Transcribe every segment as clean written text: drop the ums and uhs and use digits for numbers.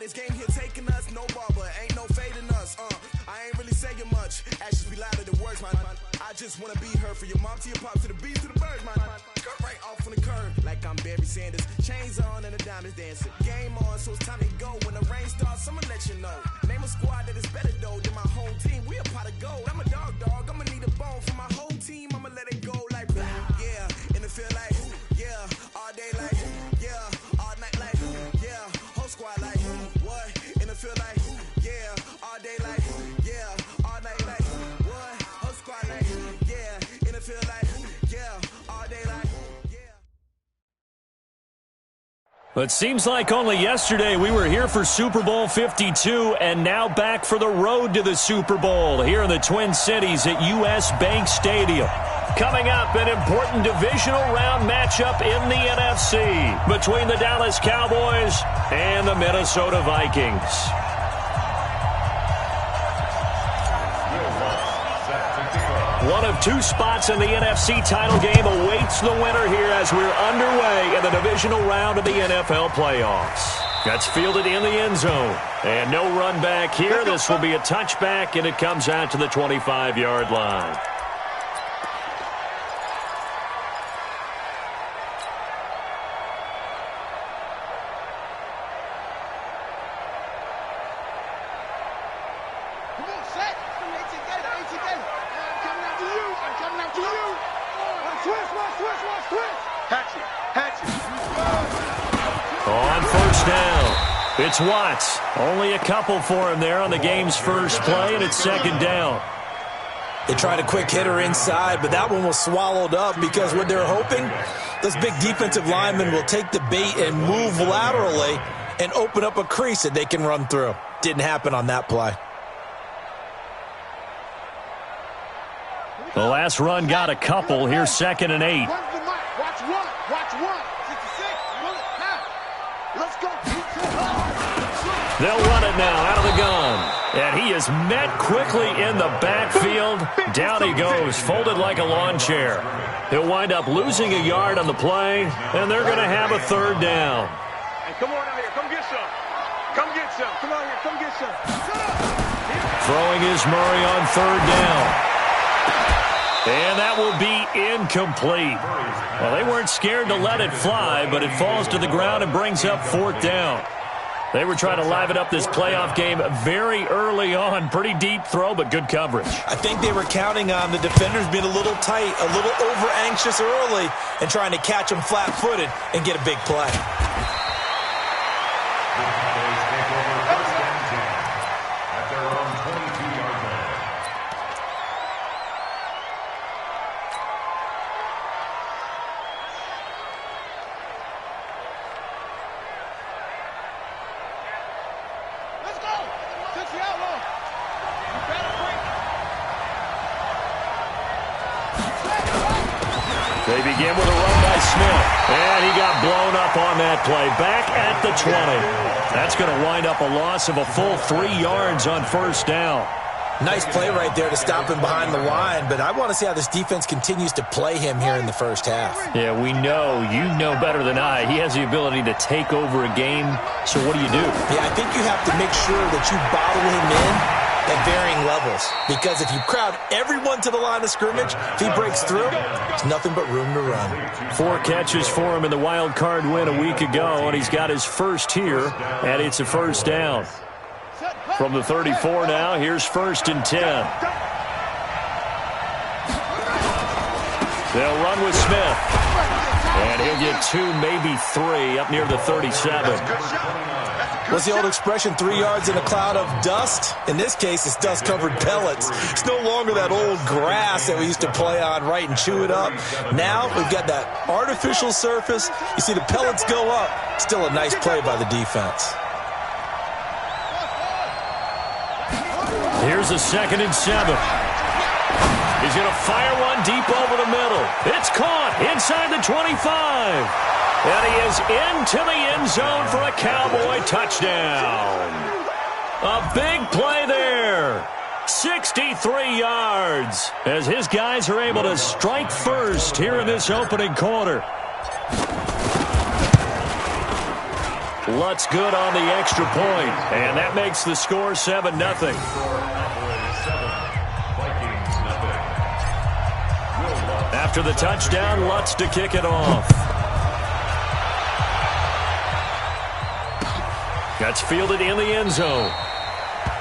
This game here taking us, no barber, ain't no fading us. I ain't really saying much. Actions be louder than words, man. I just wanna be heard for your mom to your pop to the beat to the birds, man. Cut right off on the curb, like I'm Barry Sanders. Chains on and the diamonds dancing. Game on, so it's time to go. When the rain starts, I'ma let you know. Name a squad that is better though than my home team. We a pot of gold. I'm a dog. I'ma need a bone for my whole team. I'ma let it go like yeah, and it feel like yeah, all day like yeah, all night like yeah, whole squad like what? And it feel like yeah, all day like yeah, all night like what? Whole squad like yeah, and it feel like yeah, all day like yeah. It seems like only yesterday we were here for Super Bowl 52 and now back for the road to the Super Bowl here in the Twin Cities at US Bank Stadium. Coming up, an important divisional round matchup in the NFC between the Dallas Cowboys and the Minnesota Vikings. One of two spots in the NFC title game awaits the winner here as we're underway in the divisional round of the NFL playoffs. That's fielded in the end zone. And no run back here. This will be a touchback, and it comes out to the 25-yard line. On first down, it's Watts. Only a couple for him there on the game's first play, and it's second down. They tried a quick hitter inside, but that one was swallowed up because what they're hoping, those big defensive linemen will take the bait and move laterally and open up a crease that they can run through. Didn't happen on that play. The last run got a couple. Here's 2nd and 8. Watch one. 66. Let's go. They'll run it now out of the gun. And he is met quickly in the backfield. Down he goes, folded like a lawn chair. He'll wind up losing a yard on the play, and they're going to have a third down. Hey, come on out here. Come get some. Come get some. Come out here. Come get some. Throwing is Murray on third down. And that will be incomplete. Well, they weren't scared to let it fly, but it falls to the ground and brings up 4th down. They were trying to liven up this playoff game very early on. Pretty deep throw, but good coverage. I think they were counting on the defenders being a little tight, a little over-anxious early, and trying to catch them flat-footed and get a big play. They begin with a run by Smith. And he got blown up on that play. Back at the 20. That's going to wind up a loss of a full 3 yards on first down. Nice play right there to stop him behind the line, but I want to see how this defense continues to play him here in the first half. Yeah, we know. You know better than I. He has the ability to take over a game, so what do you do? Yeah, I think you have to make sure that you bottle him in at varying levels, because if you crowd everyone to the line of scrimmage, if he breaks through, there's nothing but room to run. 4 catches for him in the wild card win a week ago, and he's got his first here, and it's a first down. From the 34 now, here's 1st and 10. They'll run with Smith. And he'll get 2, maybe 3, up near the 37. What's the old expression, 3 yards in a cloud of dust? In this case, it's dust-covered pellets. It's no longer that old grass that we used to play on, right, and chew it up. Now we've got that artificial surface. You see the pellets go up. Still a nice play by the defense. Here's a 2nd and 7. He's going to fire one deep over the middle. It's caught inside the 25. And he is into the end zone for a Cowboy touchdown. A big play there. 63 yards as his guys are able to strike first here in this opening quarter. Lutz good on the extra point, and that makes the score 7-0. After the touchdown, Lutz to kick it off. That's fielded in the end zone.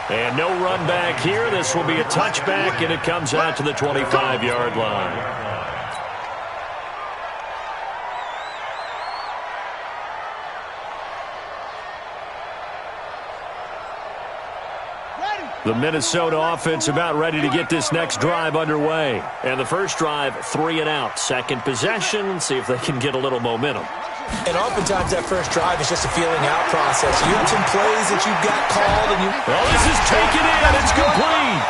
And no run back here. This will be a touchback, and it comes out to the 25-yard line. The Minnesota offense about ready to get this next drive underway. And the first drive, 3 and out. Second possession, see if they can get a little momentum. And oftentimes that first drive is just a feeling out process. You have some plays that you've got called, and you... Well, this is taken in. It's complete.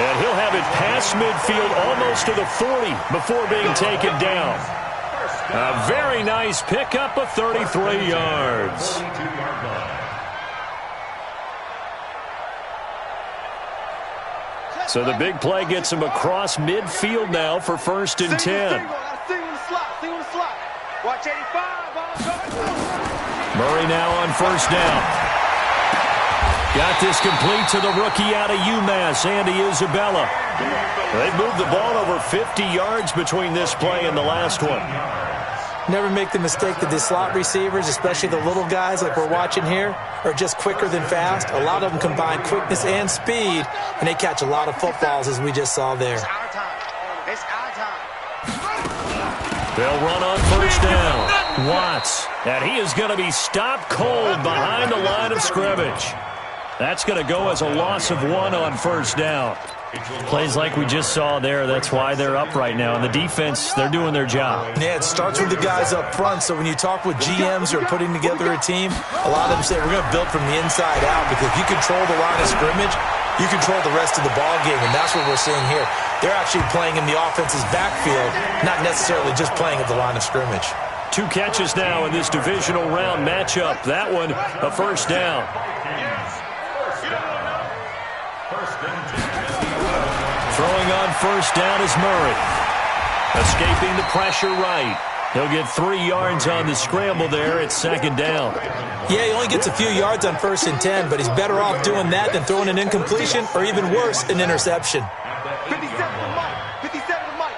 And he'll have it past midfield almost to the 40 before being taken down. A very nice pickup of 33 yards. So the big play gets him across midfield now for 1st and 10. Murray now on 1st down. Got this complete to the rookie out of UMass, Andy Isabella. They've moved the ball over 50 yards between this play and the last one. Never make the mistake that the slot receivers, especially the little guys like we're watching here, are just quicker than fast. A lot of them combine quickness and speed, and they catch a lot of footballs, as we just saw there. It's our time. They'll run on 1st down. Watts, and he is going to be stopped cold behind the line of scrimmage. That's going to go as a loss of 1 on 1st down. Plays like we just saw there, that's why they're up right now. And the defense, they're doing their job. Yeah, it starts with the guys up front. So when you talk with GMs who are putting together a team, a lot of them say we're going to build from the inside out, because if you control the line of scrimmage, you control the rest of the ball game, and that's what we're seeing here. They're actually playing in the offense's backfield, not necessarily just playing at the line of scrimmage. 2 catches now in this divisional round matchup. That one, a 1st down. Throwing on 1st down is Murray. Escaping the pressure right. He'll get 3 yards on the scramble there. It's 2nd down. Yeah, he only gets a few yards on 1st and 10, but he's better off doing that than throwing an incompletion, or even worse, an interception. 57 to Mike. 57 to Mike.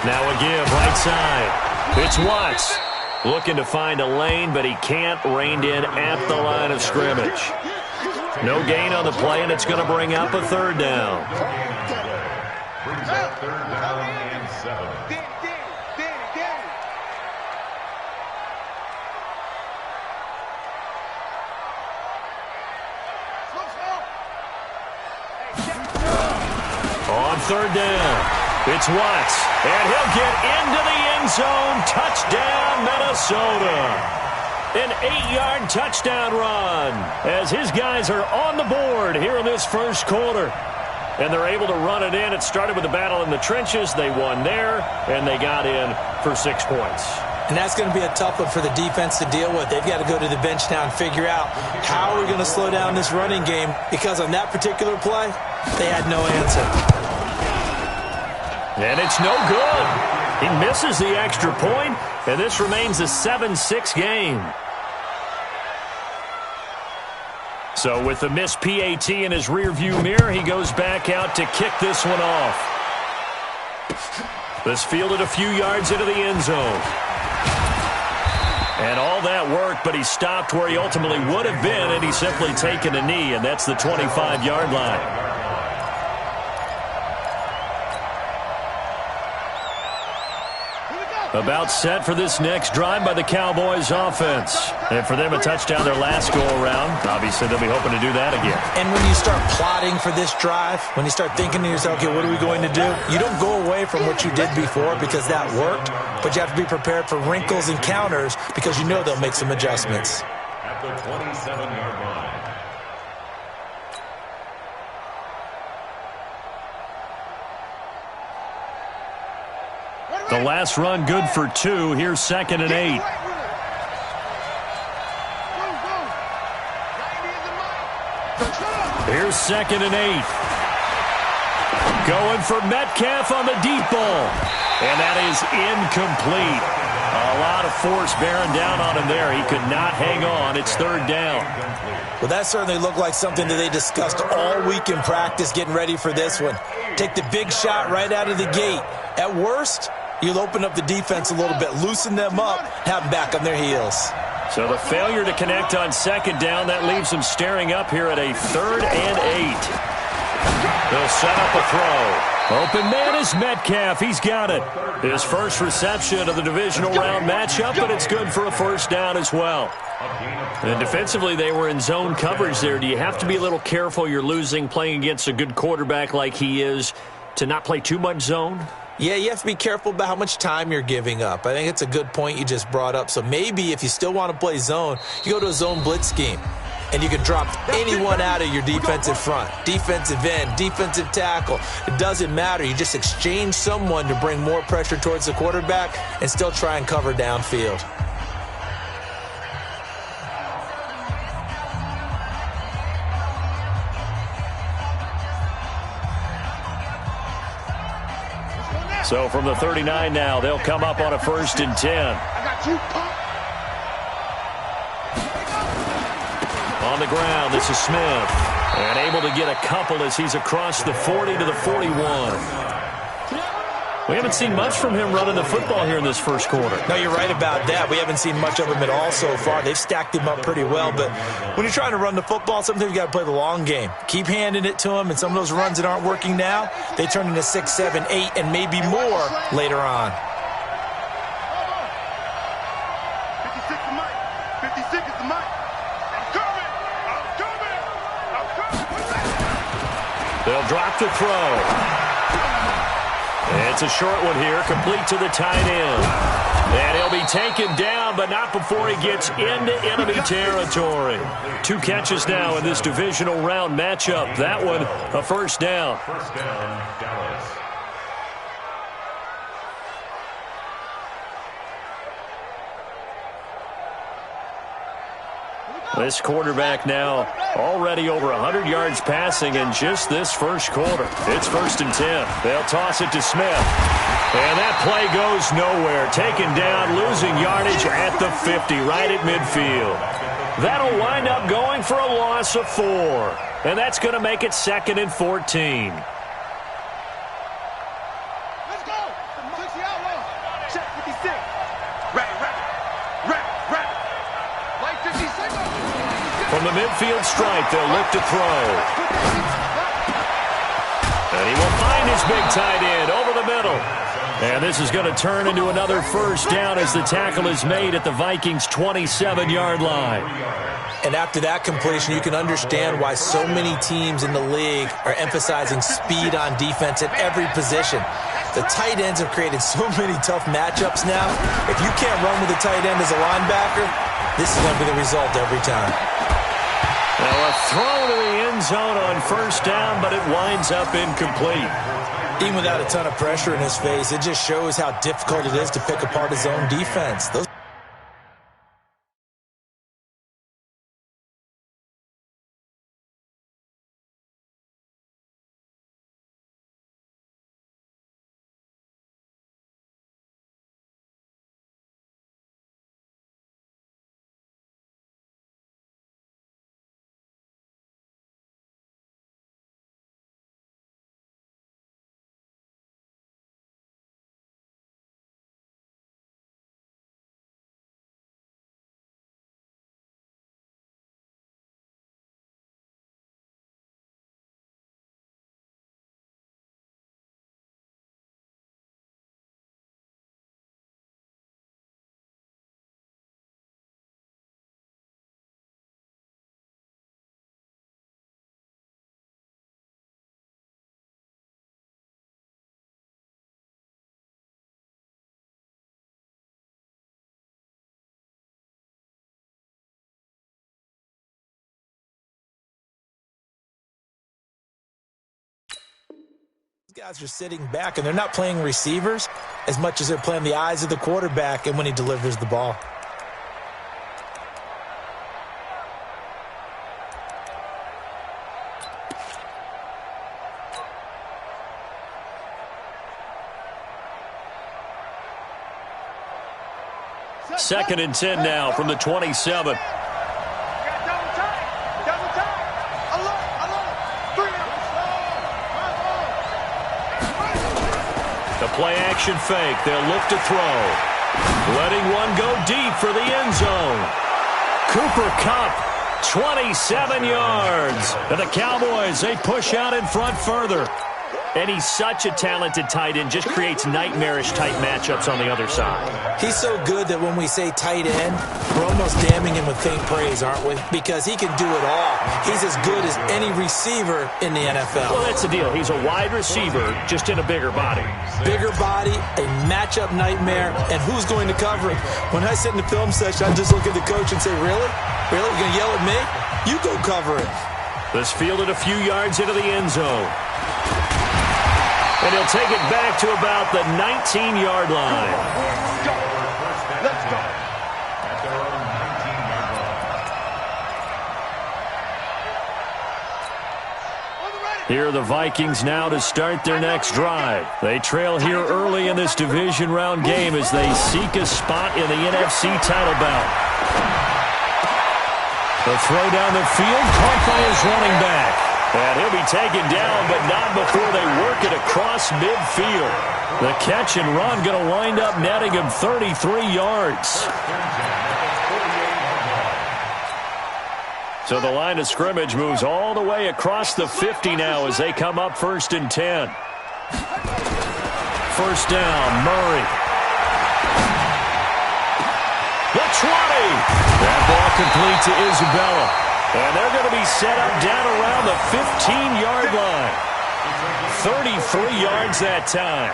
Now a give, right side. It's Watts. Looking to find a lane, but he can't. Reined in at the line of scrimmage. No gain on the play, and it's going to bring up a 3rd down. Brings up 3rd down and 7. On 3rd down, it's Watts, and he'll get into the end zone. Touchdown, Minnesota. An 8-yard touchdown run as his guys are on the board here in this 1st quarter. And they're able to run it in. It started with a battle in the trenches. They won there, and they got in for 6 points. And that's going to be a tough one for the defense to deal with. They've got to go to the bench now and figure out how we're going to slow down this running game, because on that particular play, they had no answer. And it's no good. He misses the extra point, and this remains a 7-6 game. So with the missed PAT in his rearview mirror, he goes back out to kick this one off. This fielded a few yards into the end zone. And all that work, but he stopped where he ultimately would have been, and he's simply taken a knee, and that's the 25-yard line. About set for this next drive by the Cowboys offense. And for them, a touchdown their last go-around. Obviously, they'll be hoping to do that again. And when you start plotting for this drive, when you start thinking to yourself, okay, what are we going to do? You don't go away from what you did before because that worked, but you have to be prepared for wrinkles and counters because you know they'll make some adjustments. At the 27-yard line. The last run good for 2. Here's 2nd and 8. Here's 2nd and 8. Going for Metcalf on the deep ball. And that is incomplete. A lot of force bearing down on him there. He could not hang on. It's third down. Well, that certainly looked like something that they discussed all week in practice getting ready for this one. Take the big shot right out of the gate. At worst, you'll open up the defense a little bit, loosen them up, have them back on their heels. So the failure to connect on second down, that leaves them staring up here at a 3rd and 8. They'll set up a throw. Open man is Metcalf. He's got it. His first reception of the divisional round matchup, but it's good for a first down as well. And defensively, they were in zone coverage there. Do you have to be a little careful? You're losing, playing against a good quarterback like he is, to not play too much zone? Yeah, you have to be careful about how much time you're giving up. I think it's a good point you just brought up. So maybe if you still want to play zone, you go to a zone blitz scheme. And you can drop anyone out of your defensive front, defensive end, defensive tackle. It doesn't matter. You just exchange someone to bring more pressure towards the quarterback and still try and cover downfield. So from the 39 now, they'll come up on a 1st and 10. I got you, punk. On the ground, this is Smith. And able to get a couple as he's across the 40 to the 41. We haven't seen much from him running the football here in this first quarter. No, you're right about that. We haven't seen much of him at all so far. They've stacked him up pretty well. But when you're trying to run the football, sometimes you got to play the long game. Keep handing it to him, and some of those runs that aren't working now, they turn into 6, 7, 8, and maybe more later on. 56 is Mike. 56 is the Mike. They'll drop the throw. It's a short one here, complete to the tight end. And he'll be taken down, but not before he gets into enemy territory. 2 catches now in this divisional round matchup. That one, a first down. First down, Dallas. This quarterback now already over 100 yards passing in just this first quarter. It's 1st and 10. They'll toss it to Smith. And that play goes nowhere. Taken down, losing yardage at the 50, right at midfield. That'll wind up going for a loss of 4. And that's going to make it 2nd and 14. Let's go. 60 outlaw. Check 56. Right. Like 56. From the midfield stripe, they'll look to throw. And he will find his big tight end over the middle. And this is going to turn into another first down as the tackle is made at the Vikings' 27-yard line. And after that completion, you can understand why so many teams in the league are emphasizing speed on defense at every position. The tight ends have created so many tough matchups now. If you can't run with a tight end as a linebacker, this is going to be the result every time. Now a throw to the end zone on first down, but it winds up incomplete. Even without a ton of pressure in his face, it just shows how difficult it is to pick apart his own defense. Those guys are sitting back, and they're not playing receivers as much as they're playing the eyes of the quarterback and when he delivers the ball. 2nd and 10 now from the 27. The play-action fake. They'll look to throw. Letting one go deep for the end zone. Cooper Kupp, 27 yards. And the Cowboys, they push out in front further. And he's such a talented tight end, just creates nightmarish-type matchups on the other side. He's so good that when we say tight end, we're almost damning him with faint praise, aren't we? Because he can do it all. He's as good as any receiver in the NFL. Well, that's the deal. He's a wide receiver, just in a bigger body. Bigger body, a matchup nightmare, and who's going to cover him? When I sit in the film session, I just look at the coach and say, really? Really? You're going to yell at me? You go cover him. This fielded a few yards into the end zone. And he'll take it back to about the 19-yard line. Let's go. At their own 19-yard line. Here are the Vikings now to start their next drive. They trail here early in this division round game as they seek a spot in the NFC title bout. The throw down the field, caught by his running back. And he'll be taken down, but not before they work it across midfield. The catch and run going to wind up netting him 33 yards. So the line of scrimmage moves all the way across the 50 now as they come up 1st and 10. First down, Murray. The 20. That ball complete to Isabella. And they're going to be set up down around the 15-yard line. 33 yards that time.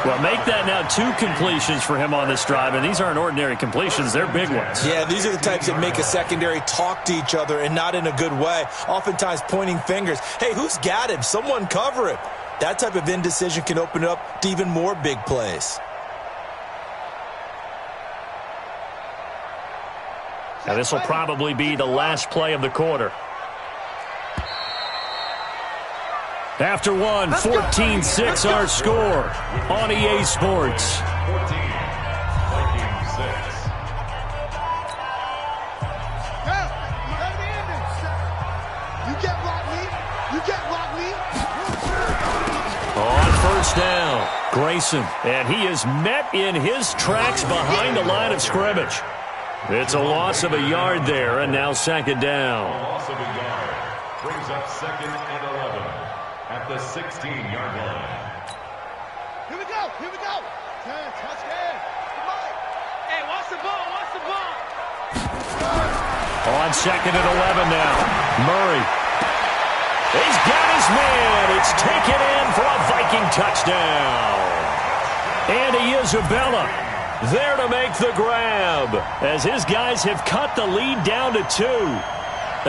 Well, make that now 2 completions for him on this drive, and these aren't ordinary completions. They're big ones. Yeah, these are the types that make a secondary talk to each other and not in a good way, oftentimes pointing fingers. Hey, who's got him? Someone cover him. That type of indecision can open it up to even more big plays. Now, this will probably be the last play of the quarter. After one, 14-6 our score on EA Sports. 14, Vikings 6. You get block me. You get block me. On first down, Grayson. And he is met in his tracks behind the line of scrimmage. It's a loss of a yard there, and now 2nd down. Loss of a yard brings up 2nd and 11 at the 16-yard line. Here we go. Here we go. Touchdown. Come on. Hey, watch the ball. Watch the ball. On 2nd and 11 now, Murray. He's got his man. It's taken in for a Viking touchdown. Andy Isabella there to make the grab as his guys have cut the lead down to 2.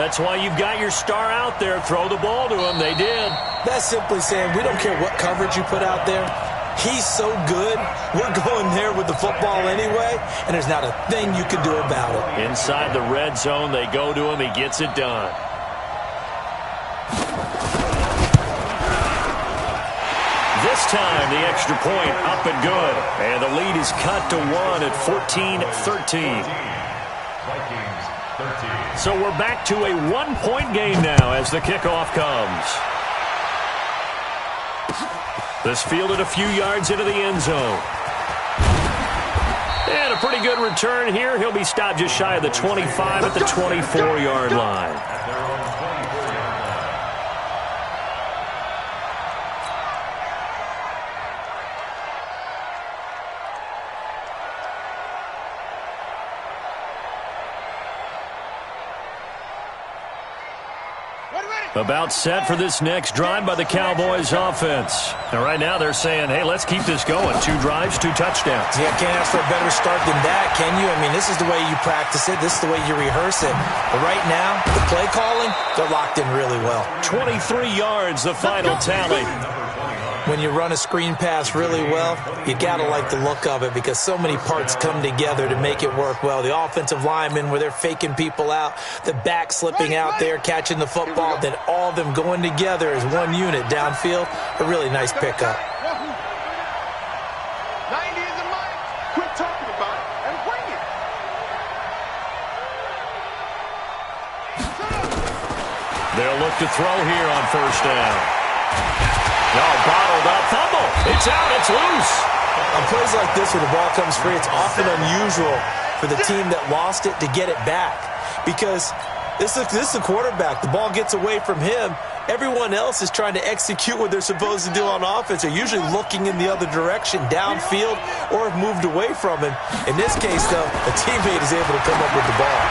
That's why you've got your star out there. Throw the ball to him. They did. That's simply saying we don't care what coverage you put out there. He's so good. We're going there with the football anyway, and there's not a thing you can do about it. Inside the red zone, they go to him. He gets it done. This time, the extra point up and good. And the lead is cut to 1 at 14-13. Vikings 13. So we're back to a 1-point game now as the kickoff comes. This fielded a few yards into the end zone. And a pretty good return here. He'll be stopped just shy of the 25 at the 24-yard line. At their own 24-yard line. About set for this next drive by the Cowboys offense. And right now they're saying, hey, let's keep this going. 2 drives, 2 touchdowns. Yeah, can't ask for a better start than that, can you? I mean, this is the way you practice it. This is the way you rehearse it. But right now, the play calling, they're locked in really well. 23 yards, the final tally. When you run a screen pass really well, you got to like the look of it because so many parts come together to make it work well. The offensive linemen, where they're faking people out, the back slipping out there, catching the football, then all of them going together as one unit downfield, a really nice pickup. 90 is a mic. Quit talking about it and bring it. They'll look to throw here on first down. No, bottled up. Fumble. It's out. It's loose. On plays like this where the ball comes free, it's often unusual for the team that lost it to get it back. Because this is a quarterback. The ball gets away from him. Everyone else is trying to execute what they're supposed to do on offense. They're usually looking in the other direction, downfield, or have moved away from him. In this case, though, a teammate is able to come up with the ball.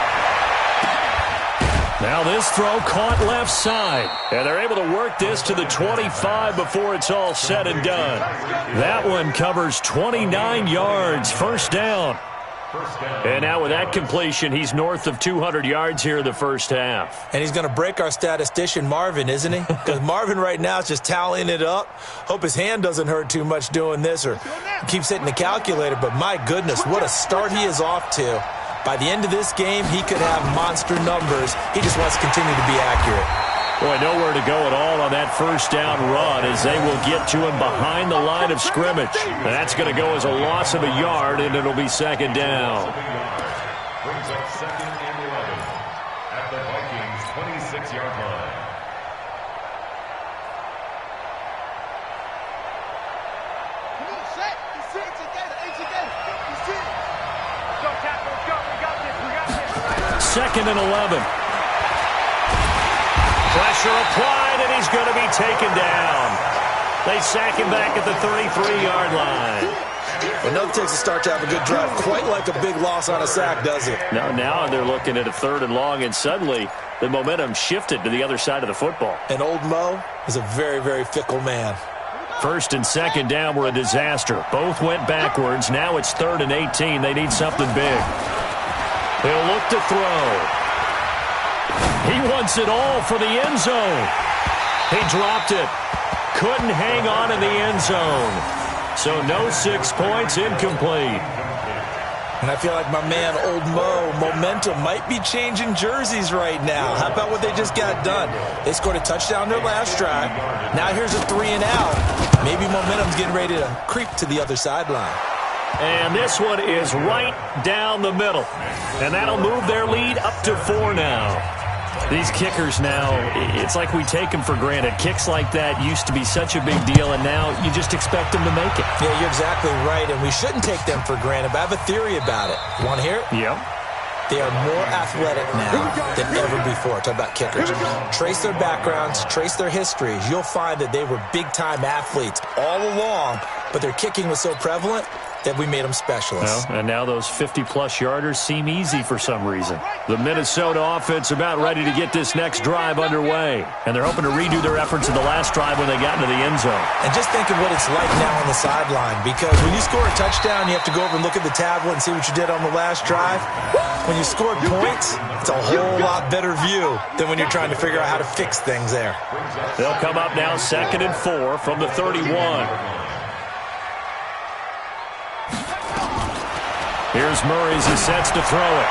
Now this throw caught left side. And they're able to work this to the 25 before it's all said and done. That one covers 29 yards. First down. And now with that completion, he's north of 200 yards here in the first half. And he's going to break our statistician, Marvin, isn't he? Because Marvin right now is just tallying it up. Hope his hand doesn't hurt too much doing this or keeps hitting the calculator. But my goodness, what a start he is off to. By the end of this game, he could have monster numbers. He just wants to continue to be accurate. Boy, nowhere to go at all on that first down run as they will get to him behind the line of scrimmage. That's going to go as a loss of a yard, and it'll be second down. Brings up second and 11 at the Vikings' 26-yard line. Come on, set. It's it together. It's together. It's it. Go, tackle. Let's go. We got this. We got this. Second and 11. Pressure applied, and he's going to be taken down. They sack him back at the 33-yard line. Well, nothing takes a start to have a good drive. Quite like a big loss on a sack, does it? Now they're looking at a third and long, and suddenly the momentum shifted to the other side of the football. And old Mo is a very, very fickle man. First and second down were a disaster. Both went backwards. Now it's 3rd and 18. They need something big. They'll look to throw. He wants it all for the end zone. He dropped it. Couldn't hang on in the end zone. So no 6 points, incomplete. And I feel like my man, old Mo, momentum might be changing jerseys right now. How about what they just got done? They scored a touchdown their last drive. Now here's a 3 and out. Maybe momentum's getting ready to creep to the other sideline. And this one is right down the middle. And that'll move their lead up to 4 now. These kickers now, it's like we take them for granted. Kicks like that used to be such a big deal, and now you just expect them to make it. Yeah, you're exactly right, and we shouldn't take them for granted, but I have a theory about it. You want to hear it? Yep. They are more athletic now than ever before. Talk about kickers. Trace their backgrounds, trace their histories. You'll find that they were big-time athletes all along, but their kicking was so prevalent that we made them specialists. Well, and now those 50-plus yarders seem easy for some reason. The Minnesota offense about ready to get this next drive underway, and they're hoping to redo their efforts in the last drive when they got into the end zone. And just think of what it's like now on the sideline, because when you score a touchdown, you have to go over and look at the tablet and see what you did on the last drive. When you scored points, it's a whole lot better view than when you're trying to figure out how to fix things there. They'll come up now 2nd and 4 from the 31. Here's Murray as he sets to throw it.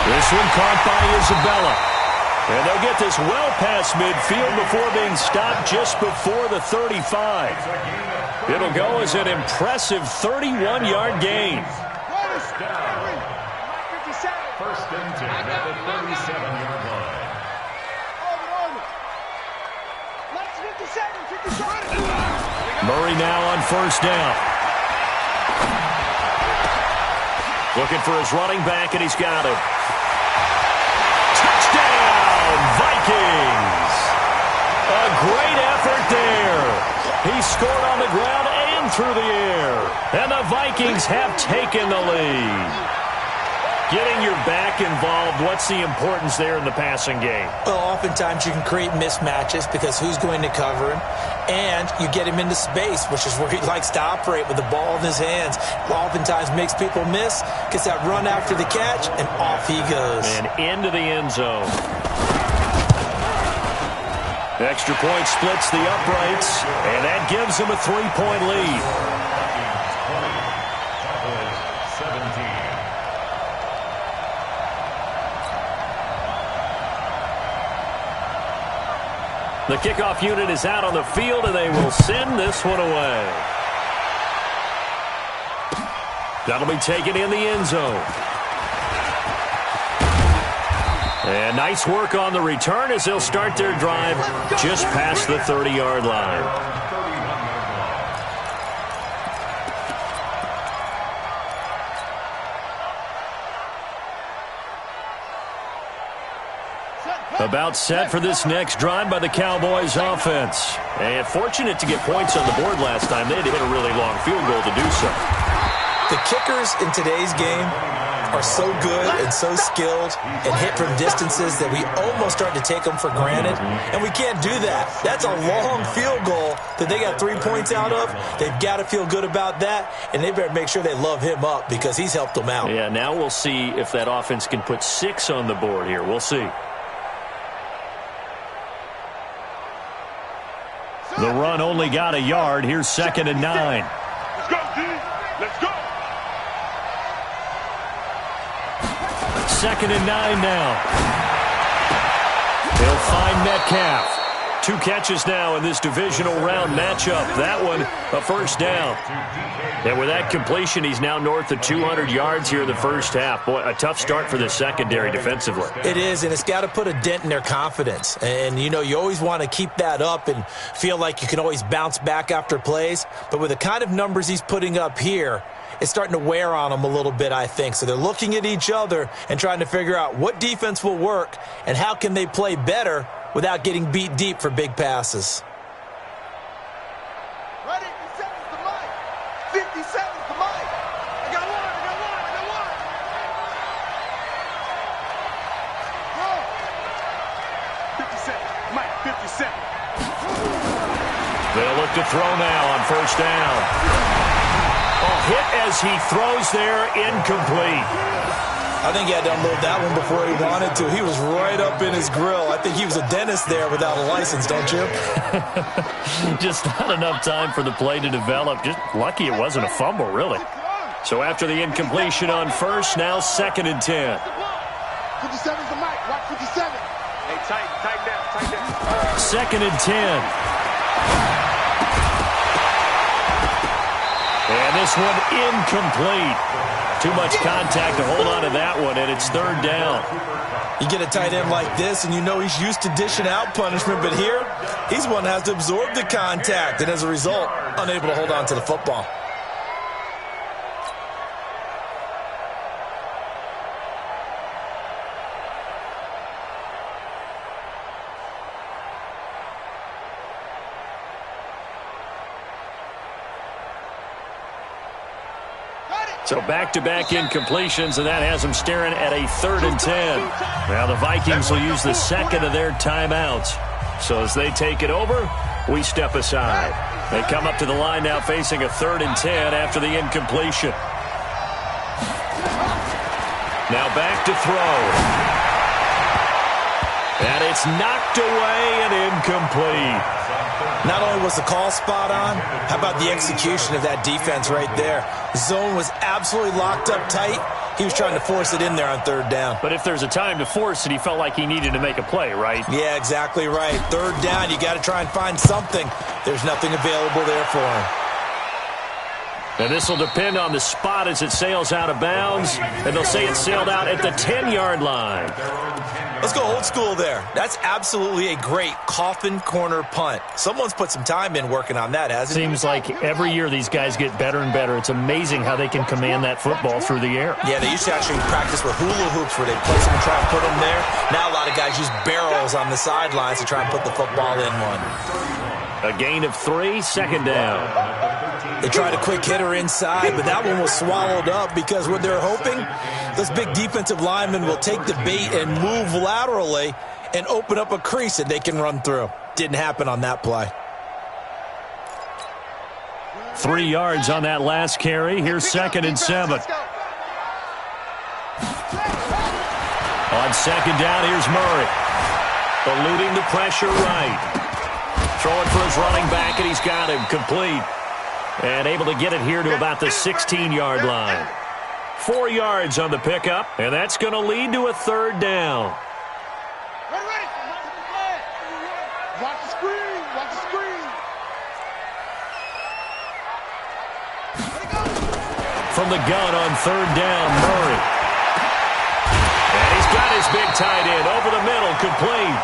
This one caught by Isabella. And they'll get this well past midfield before being stopped just before the 35. It'll go as an impressive 31-yard gain. First and 10 at the 37-yard line. Murray now on first down. Looking for his running back, and he's got him. Touchdown, Vikings! A great effort there. He scored on the ground and through the air. And the Vikings have taken the lead. Getting your back involved, what's the importance there in the passing game? Well, oftentimes you can create mismatches because who's going to cover him? And you get him into space, which is where he likes to operate with the ball in his hands. Oftentimes makes people miss, gets that run after the catch, and off he goes. And into the end zone. Extra point splits the uprights, and that gives him a 3-point lead. The kickoff unit is out on the field, and they will send this one away. That'll be taken in the end zone. And nice work on the return as they'll start their drive just past the 30-yard line. About set for this next drive by the Cowboys offense. And fortunate to get points on the board last time. They had to hit a really long field goal to do so. The kickers in today's game are so good and so skilled and hit from distances that we almost start to take them for granted. And we can't do that. That's a long field goal that they got 3 points out of. They've got to feel good about that, and they better make sure they love him up because he's helped them out. Yeah, now we'll see if that offense can put 6 on the board here. We'll see. The run only got a yard. Here's 2nd and 9. Let's go, D. Let's go. 2nd and 9 now. He'll find Metcalf. 2 catches now in this divisional round matchup. That one, a first down. And with that completion, he's now north of 200 yards here in the first half. Boy, a tough start for the secondary defensively. It is, and it's got to put a dent in their confidence. And, you know, you always want to keep that up and feel like you can always bounce back after plays. But with the kind of numbers he's putting up here, it's starting to wear on them a little bit, I think. So they're looking at each other and trying to figure out what defense will work and how can they play better without getting beat deep for big passes. Ready? 57's the mic. 57's the mic. I got one. Go. 57. Mike, 57. They'll look to throw now on first down. Hit as he throws there, incomplete. I think he had to unload that one before he wanted to. He was right up in his grill. I think he was a dentist there without a license, don't you? Just not enough time for the play to develop. Just lucky it wasn't a fumble, really. So after the incompletion on first, now 2nd and 10. 57's the mic. Watch 57. Hey, tighten down. 2nd and 10. And this one incomplete. Too much contact to hold on to that one, and it's 3rd down. You get a tight end like this, and you know he's used to dishing out punishment, but here, he's one that has to absorb the contact, and as a result, unable to hold on to the football. So back-to-back incompletions, and that has them staring at a 3rd and 10. Now the Vikings will use the second of their timeouts. So as they take it over, we step aside. They come up to the line now facing a 3rd and 10 after the incompletion. Now back to throw. And it's knocked away and incomplete. Not only was the call spot on, how about the execution of that defense right there? The zone was absolutely locked up tight. He was trying to force it in there on 3rd down. But if there's a time to force it, he felt like he needed to make a play, right? Yeah, exactly right. 3rd down, you got to try and find something. There's nothing available there for him. And this will depend on the spot as it sails out of bounds. And they'll say it sailed out at the 10-yard line. Let's go old school there. That's absolutely a great coffin corner punt. Someone's put some time in working on that, hasn't it? Seems like every year these guys get better and better. It's amazing how they can command that football through the air. Yeah, they used to actually practice with hula hoops where they place them and try and put them there. Now a lot of guys use barrels on the sidelines to try and put the football in one. A gain of 3, 2nd down. They tried a quick hitter inside, but that one was swallowed up because what they're hoping, those big defensive linemen will take the bait and move laterally and open up a crease that they can run through. Didn't happen on that play. 3 yards on that last carry. Here's 2nd and 7. On 2nd down, here's Murray. Eluding the pressure right. Throwing for his running back, and he's got him complete. And able to get it here to about the 16-yard line. 4 yards on the pickup, and that's going to lead to a 3rd down. Ready. Watch the screen. Watch the screen. From the gun on 3rd down, Murray. And he's got this big tight end over the middle, complete.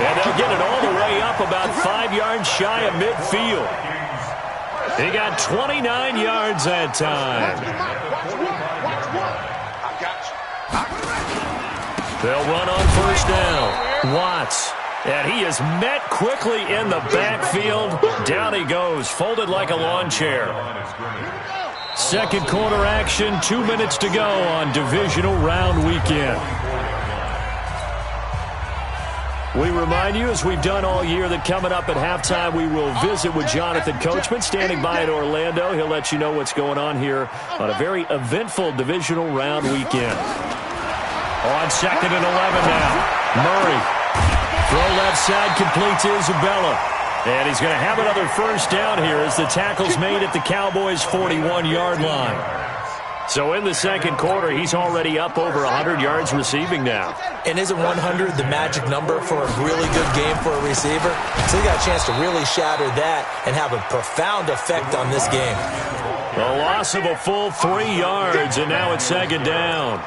And they'll get it all the way up about 5 yards shy of midfield. He got 29 yards that time. They'll run on first down. Watts. And he is met quickly in the backfield. Down he goes, folded like a lawn chair. Second quarter action, 2 minutes to go on divisional round weekend. We remind you, as we've done all year, that coming up at halftime, we will visit with Jonathan Coachman, standing by in Orlando. He'll let you know what's going on here on a very eventful divisional round weekend. On second and 11 now. Murray. Throw left side, complete to Isabella. And he's going to have another first down here as the tackle's made at the Cowboys' 41-yard line. So in the second quarter, he's already up over 100 yards receiving now. And isn't 100 the magic number for a really good game for a receiver? So he got a chance to really shatter that and have a profound effect on this game. A loss of a full 3 yards, and now it's second down.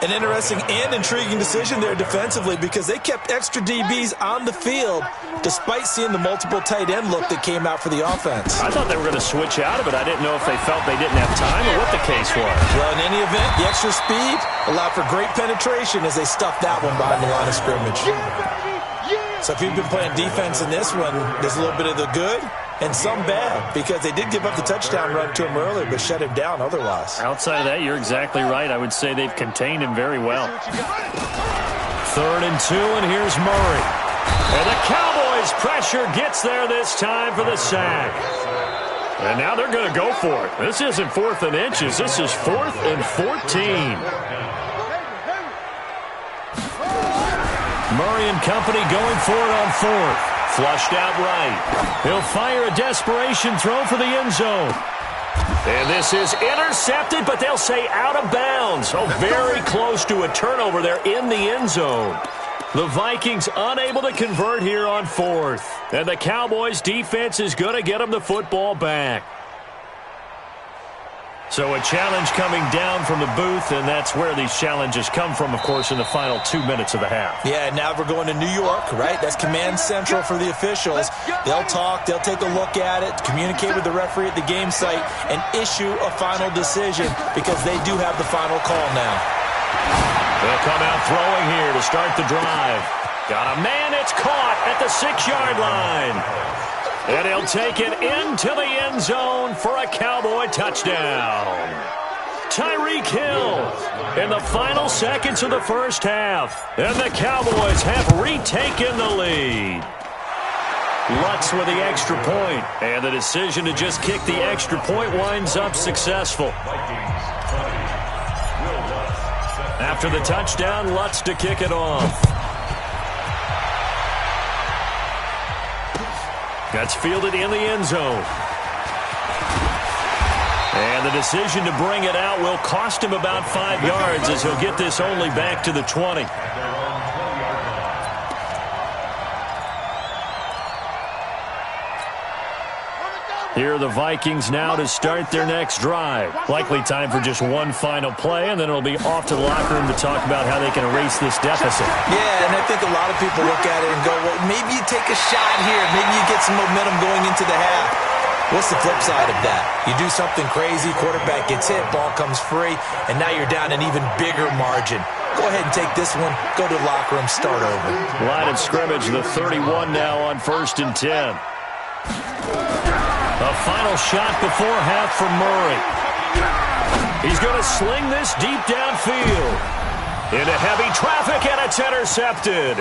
An interesting and intriguing decision there defensively because they kept extra DBs on the field despite seeing the multiple tight end look that came out for the offense. I thought they were going to switch out of it. I didn't know if they felt they didn't have time or what the case was. Well, in any event, the extra speed allowed for great penetration as they stuffed that one behind the line of scrimmage. So if you've been playing defense in this one, there's a little bit of the good and some bad because they did give up the touchdown run to him earlier but shut him down otherwise. Outside of that, you're exactly right. I would say they've contained him very well. Third and 2, and here's Murray. And the Cowboys' pressure gets there this time for the sack. And now they're going to go for it. This isn't 4th and inches. This is 4th and 14. Murray and company going for it on 4th. Flushed out right. He'll fire a desperation throw for the end zone. And this is intercepted, but they'll say out of bounds. Oh, very close to a turnover there in the end zone. The Vikings unable to convert here on 4th. And the Cowboys defense is going to get them the football back. So a challenge coming down from the booth, and that's where these challenges come from, of course, in the final 2 minutes of the half. Yeah, now we're going to New York, right? That's command central for the officials. They'll talk, they'll take a look at it, communicate with the referee at the game site, and issue a final decision because they do have the final call now. They'll come out throwing here to start the drive. Got a man, it's caught at the 6-yard line. And he'll take it into the end zone for a Cowboy touchdown. Tyreek Hill in the final seconds of the first half. And the Cowboys have retaken the lead. Lutz with the extra point. And the decision to just kick the extra point winds up successful. After the touchdown, Lutz to kick it off. That's fielded in the end zone. And the decision to bring it out will cost him about 5 yards as he'll get this only back to the 20. Here are the Vikings now to start their next drive. Likely time for just one final play, and then it'll be off to the locker room to talk about how they can erase this deficit. Yeah, and I think a lot of people look at it and go, well, maybe you take a shot here. Maybe you get some momentum going into the half. What's the flip side of that? You do something crazy, quarterback gets hit, ball comes free, and now you're down an even bigger margin. Go ahead and take this one, go to the locker room, start over. Line of scrimmage, the 31 now on 1st and 10. A final shot before half from Murray. He's going to sling this deep downfield. Into heavy traffic, and it's intercepted.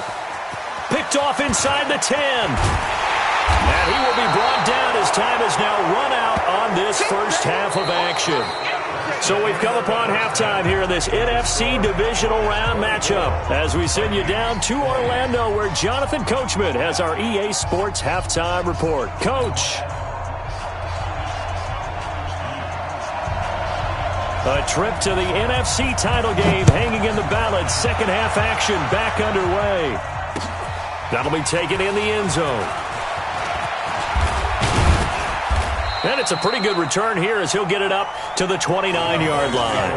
Picked off inside the 10. And he will be brought down as time has now run out on this first half of action. So we've come upon halftime here in this NFC divisional round matchup as we send you down to Orlando where Jonathan Coachman has our EA Sports halftime report. Coach. A trip to the NFC title game hanging in the balance. Second half action back underway. That'll be taken in the end zone. And it's a pretty good return here as he'll get it up to the 29-yard line.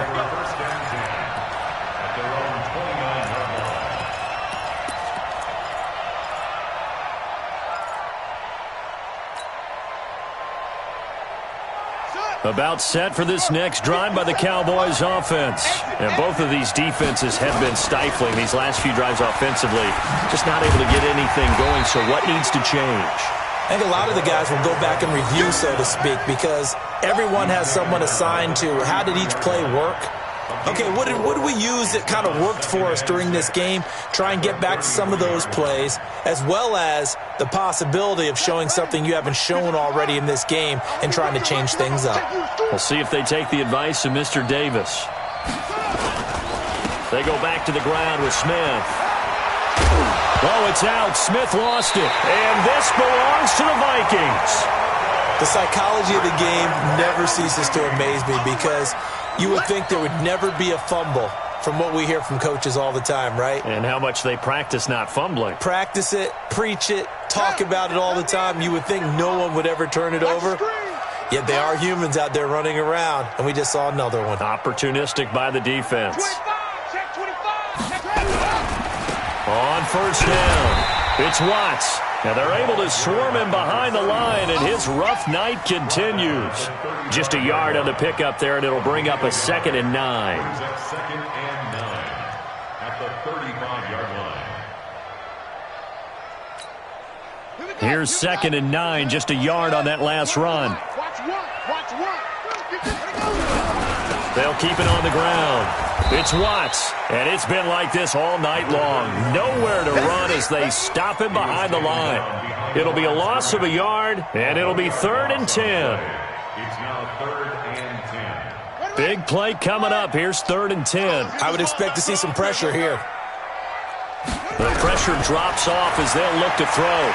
About set for this next drive by the Cowboys offense. And both of these defenses have been stifling these last few drives offensively. Just not able to get anything going, so what needs to change? I think a lot of the guys will go back and review, so to speak, because everyone has someone assigned to how did each play work. Okay, what did we use that kind of worked for us during this game? Try and get back to some of those plays, as well as the possibility of showing something you haven't shown already in this game and trying to change things up. We'll see if they take the advice of Mr. Davis. They go back to the ground with Smith. Oh, it's out. Smith lost it. And this belongs to the Vikings. The psychology of the game never ceases to amaze me because you would think there would never be a fumble from what we hear from coaches all the time, right? And how much they practice not fumbling. Practice it, preach it, talk about it all the time. You would think no one would ever turn it over. Yet they are humans out there running around, and we just saw another one. Opportunistic by the defense. On first down, it's Watts. Now they're able to swarm him behind the line, and his rough night continues. Just a yard on the pickup there, and it'll bring up a 2nd and 9. Second and 9 at the 35-yard line. Here's 2nd and 9, just a yard on that last run. They'll keep it on the ground. It's Watts, and it's been like this all night long. Nowhere to run as they stop him behind the line. It'll be a loss of a yard, and it'll be 3rd and 10. It's now 3rd and 10. Big play coming up. Here's 3rd and 10. I would expect to see some pressure here. The pressure drops off as they'll look to throw.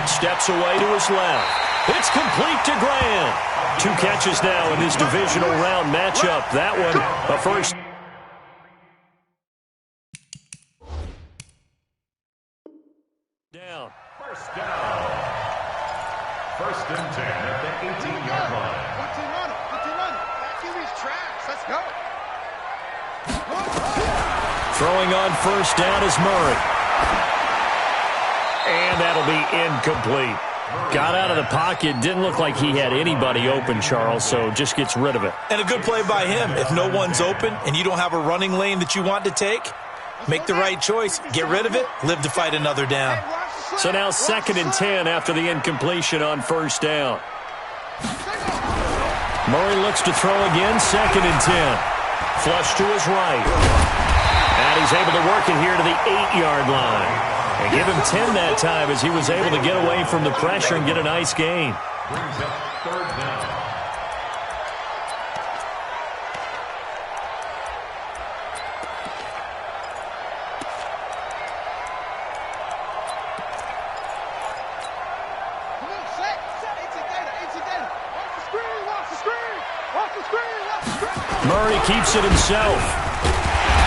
Steps away to his left. It's complete to Grant. 2 catches now in this divisional round matchup. That one, a first. Down. First down. 1st and 10 at the 18-yard line. Throwing on first down is Murray. And that'll be incomplete. Got out of the pocket. Didn't look like he had anybody open, Charles, so just gets rid of it. And a good play by him. If no one's open and you don't have a running lane that you want to take, make the right choice. Get rid of it. Live to fight another down. So now 2nd and 10 after the incompletion on first down. Murray looks to throw again. 2nd and 10. Flush to his right. And he's able to work it here to the 8-yard line. And give him 10 that time as he was able to get away from the pressure and get a nice gain. Brings up 3rd down. Murray keeps it himself.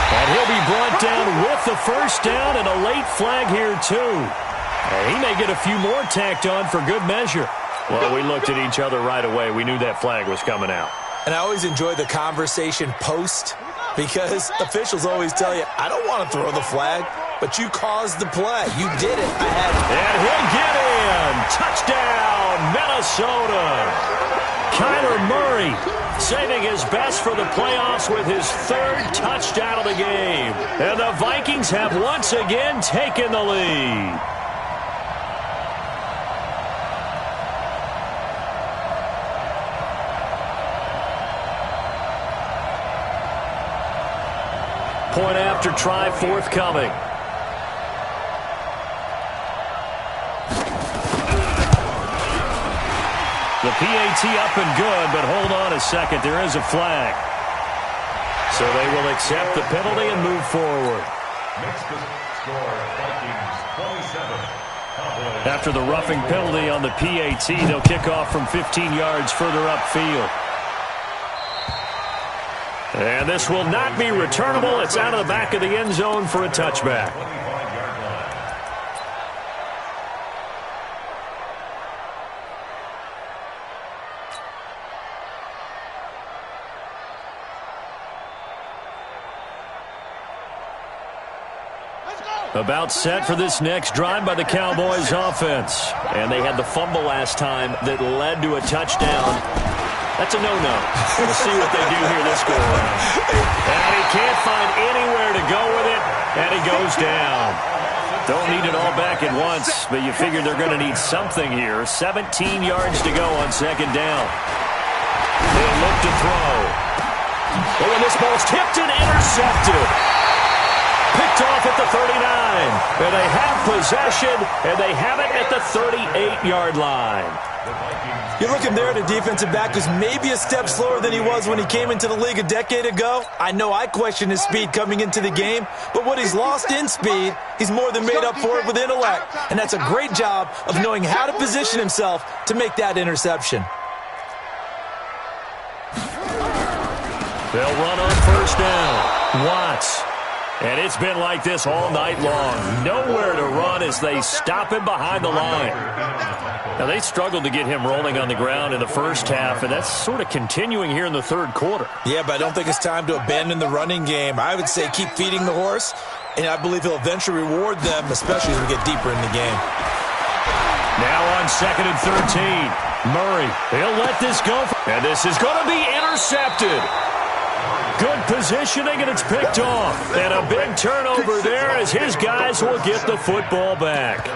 And he'll be brought down with the first down and a late flag here, too. And he may get a few more tacked on for good measure. Well, we looked at each other right away. We knew that flag was coming out. And I always enjoy the conversation post because officials always tell you, I don't want to throw the flag, but you caused the play. You did it. And he'll get in. Touchdown, Minnesota. Kyler Murray saving his best for the playoffs with his 3rd touchdown of the game. And the Vikings have once again taken the lead. Point after try forthcoming. The PAT up and good, but hold on a second. There is a flag. So they will accept the penalty and move forward. Makes the score Vikings 27. Cowboys. After the roughing penalty on the PAT, they'll kick off from 15 yards further upfield. And this will not be returnable. It's out of the back of the end zone for a touchback. 25-yard line. Let's go! About set for this next drive by the Cowboys offense. And they had the fumble last time that led to a touchdown. That's a no-no. We'll see what they do here this go-around. And he can't find anywhere to go with it, and he goes down. Don't need it all back at once, but you figure they're going to need something here. 17 yards to go on second down. They look to throw. Oh, and this ball's tipped and intercepted. Picked off at the 39. And they have possession, and they have it at the 38-yard line. You're looking there at a defensive back who's maybe a step slower than he was when he came into the league a decade ago. I know I questioned his speed coming into the game, but what he's lost in speed, he's more than made up for it with intellect. And that's a great job of knowing how to position himself to make that interception. They'll run on first down. Watts. And it's been like this all night long. Nowhere to run as they stop him behind the line. Now, they struggled to get him rolling on the ground in the first half, and that's sort of continuing here in the third quarter. Yeah, but I don't think it's time to abandon the running game. I would say keep feeding the horse, and I believe he'll eventually reward them, especially as we get deeper in the game. Now on second and 13. Murray, he'll let this go. And this is going to be intercepted. Good positioning, and it's picked off. And a big turnover there as his guys will get the football back.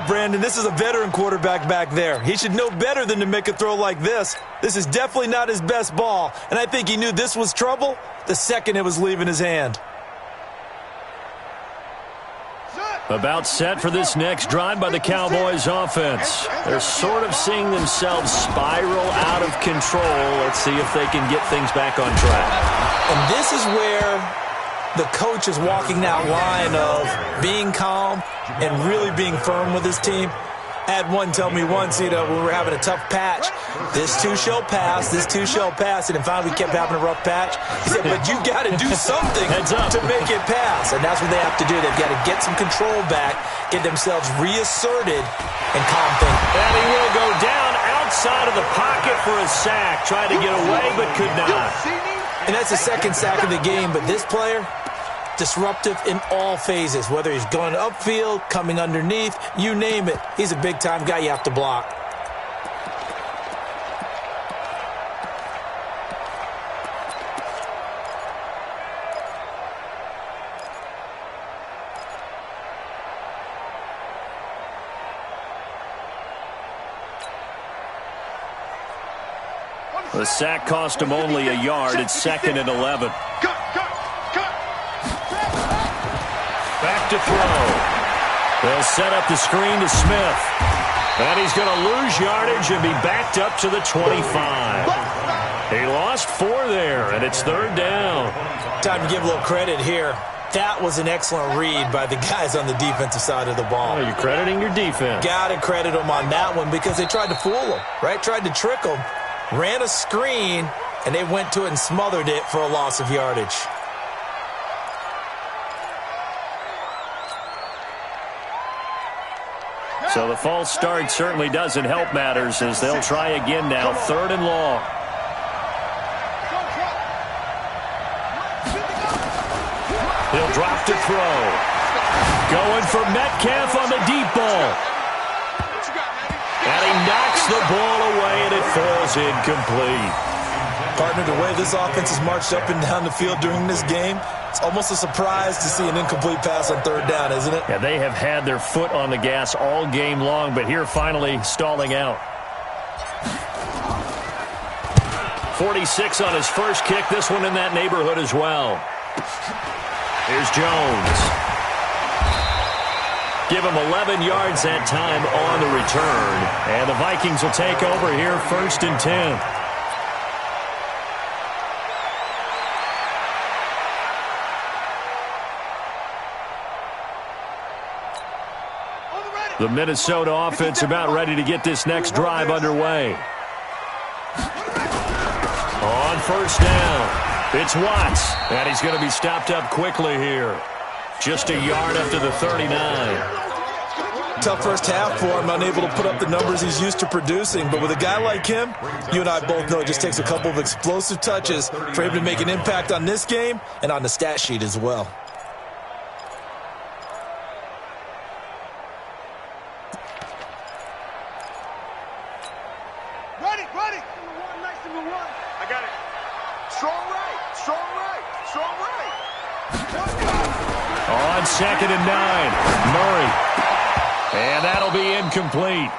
Brandon, this is a veteran quarterback back there. He should know better than to make a throw like this. This is definitely not his best ball, and I think he knew this was trouble the second it was leaving his hand. About set for this next drive by the Cowboys offense. They're sort of seeing themselves spiral out of control. Let's see if they can get things back on track. And this is where the coach is walking that line of being calm and really being firm with his team. I had one tell me once, when we were having a tough patch, this too shall pass, this too shall pass, and then finally we kept having a rough patch. He said, but you got to do something to make it pass, and that's what they have to do. They've got to get some control back, get themselves reasserted, and calm things. And he will go down outside of the pocket for a sack, tried to get away but could not. And that's the second sack of the game, but this player, disruptive in all phases, whether he's going upfield, coming underneath, you name it. He's a big-time guy you have to block. The sack cost him only a yard. It's second and 11. Back to throw. They'll set up the screen to Smith. And he's going to lose yardage and be backed up to the 25. He lost 4 there, and it's third down. Time to give a little credit here. That was an excellent read by the guys on the defensive side of the ball. Oh, you're crediting your defense. Got to credit them on that one because they tried to fool them, right? Tried to trick them. Ran a screen, and they went to it and smothered it for a loss of yardage. So the false start certainly doesn't help matters as they'll try again now, third and long. He'll drop to throw. Going for Metcalf on the deep ball. And he knocks the ball away, and it falls incomplete. Partner, the way this offense has marched up and down the field during this game, it's almost a surprise to see an incomplete pass on third down, isn't it? Yeah, they have had their foot on the gas all game long, but here finally stalling out. 46 on his first kick. This one in that neighborhood as well. Here's Jones. Give him 11 yards that time on the return. And the Vikings will take over here first and 10. The Minnesota offense about ready to get this next drive underway. On first down, it's Watts, and he's going to be stopped up quickly here. Just a yard after the 39. Tough first half for him, unable to put up the numbers he's used to producing. But with a guy like him, you and I both know it just takes a couple of explosive touches for him to make an impact on this game and on the stat sheet as well. 2nd and 9. Murray. And that'll be incomplete.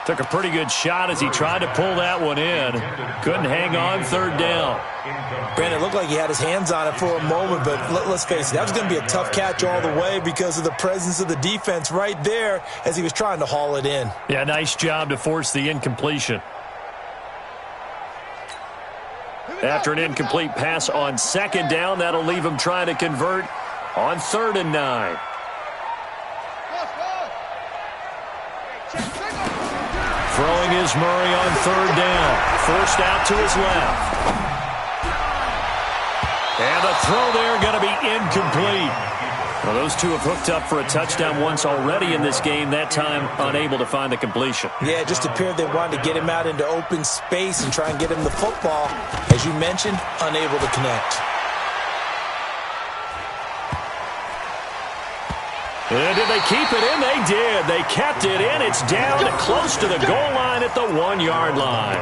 Took a pretty good shot as he tried to pull that one in. Couldn't hang on 3rd down. Brandon, it looked like he had his hands on it for a moment, but let's face it, that was going to be a tough catch all the way because of the presence of the defense right there as he was trying to haul it in. Yeah, nice job to force the incompletion. After an incomplete pass on 2nd down, that'll leave him trying to convert on 3rd and 9. Throwing is Murray on 3rd down. Forced out to his left. And the throw there going to be incomplete. Well, those two have hooked up for a touchdown once already in this game, that time unable to find the completion. Yeah, it just appeared they wanted to get him out into open space and try and get him the football. As you mentioned, unable to connect. And did they keep it in? They did. They kept it in. It's down close to the goal line at the 1-yard line.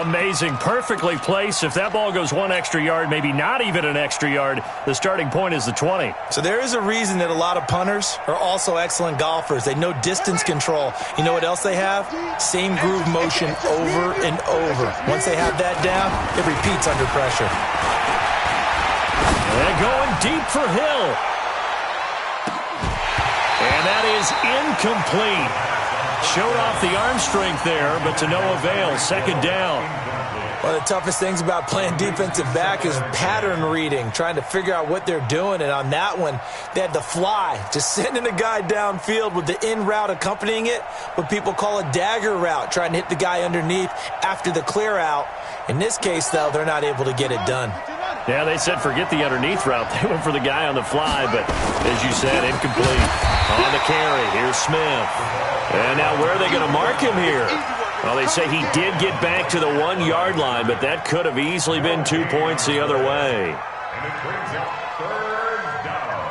Amazing. Perfectly placed. If that ball goes 1 extra yard, maybe not even an extra yard, the starting point is the 20. So there is a reason that a lot of punters are also excellent golfers. They know distance control. You know what else they have? Same groove motion over and over. Once they have that down, it repeats under pressure. And going deep for Hill. And that is incomplete. Showed off the arm strength there, but to no avail. 2nd down. One of the toughest things about playing defensive back is pattern reading, trying to figure out what they're doing. And on that one, they had the fly, just sending a guy downfield with the in route accompanying it, what people call a dagger route, trying to hit the guy underneath after the clear out. In this case, though, they're not able to get it done. Yeah, they said forget the underneath route. They went for the guy on the fly, but as you said, incomplete. On the carry, here's Smith. And now where are they going to mark him here? Well, they say he did get back to the 1-yard line, but that could have easily been 2 points the other way. And it brings up 3rd down.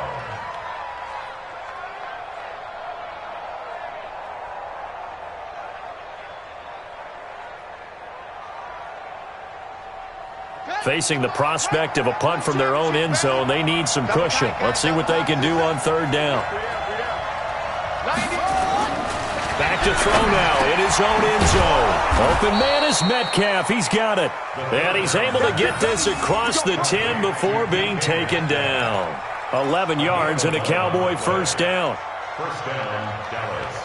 Facing the prospect of a punt from their own end zone, they need some cushion. Let's see what they can do on 3rd down. Back to throw now in his own end zone. Open man is Metcalf. He's got it. And he's able to get this across the 10 before being taken down. 11 yards and a Cowboy 1st down. 1st down, Dallas.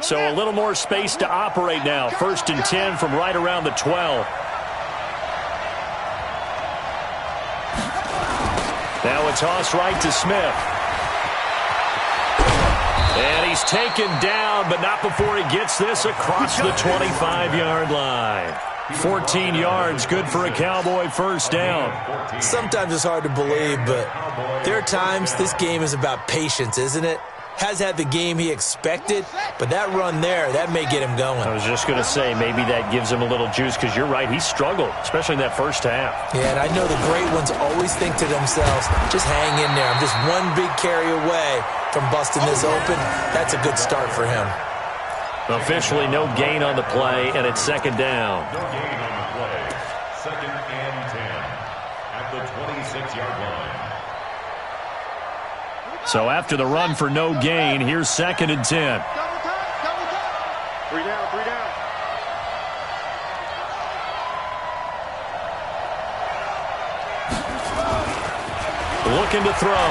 So a little more space to operate now. 1st and 10 from right around the 12. Now a toss right to Smith. And he's taken down, but not before he gets this across the 25-yard line. 14 yards, good for a Cowboy 1st down. Sometimes it's hard to believe, but there are times this game is about patience, isn't it? Has had the game he expected, but that run there, that may get him going. I was just going to say, maybe that gives him a little juice, because you're right, he struggled, especially in that 1st half. Yeah, and I know the great ones always think to themselves, just hang in there. I'm just one big carry away from busting this open. That's a good start for him. Officially no gain on the play, and it's 2nd down. No gain on the play. 2nd and 10 at the 26-yard line. So after the run for no gain, here's 2nd and 10. 3 down, 3 down. Looking to throw.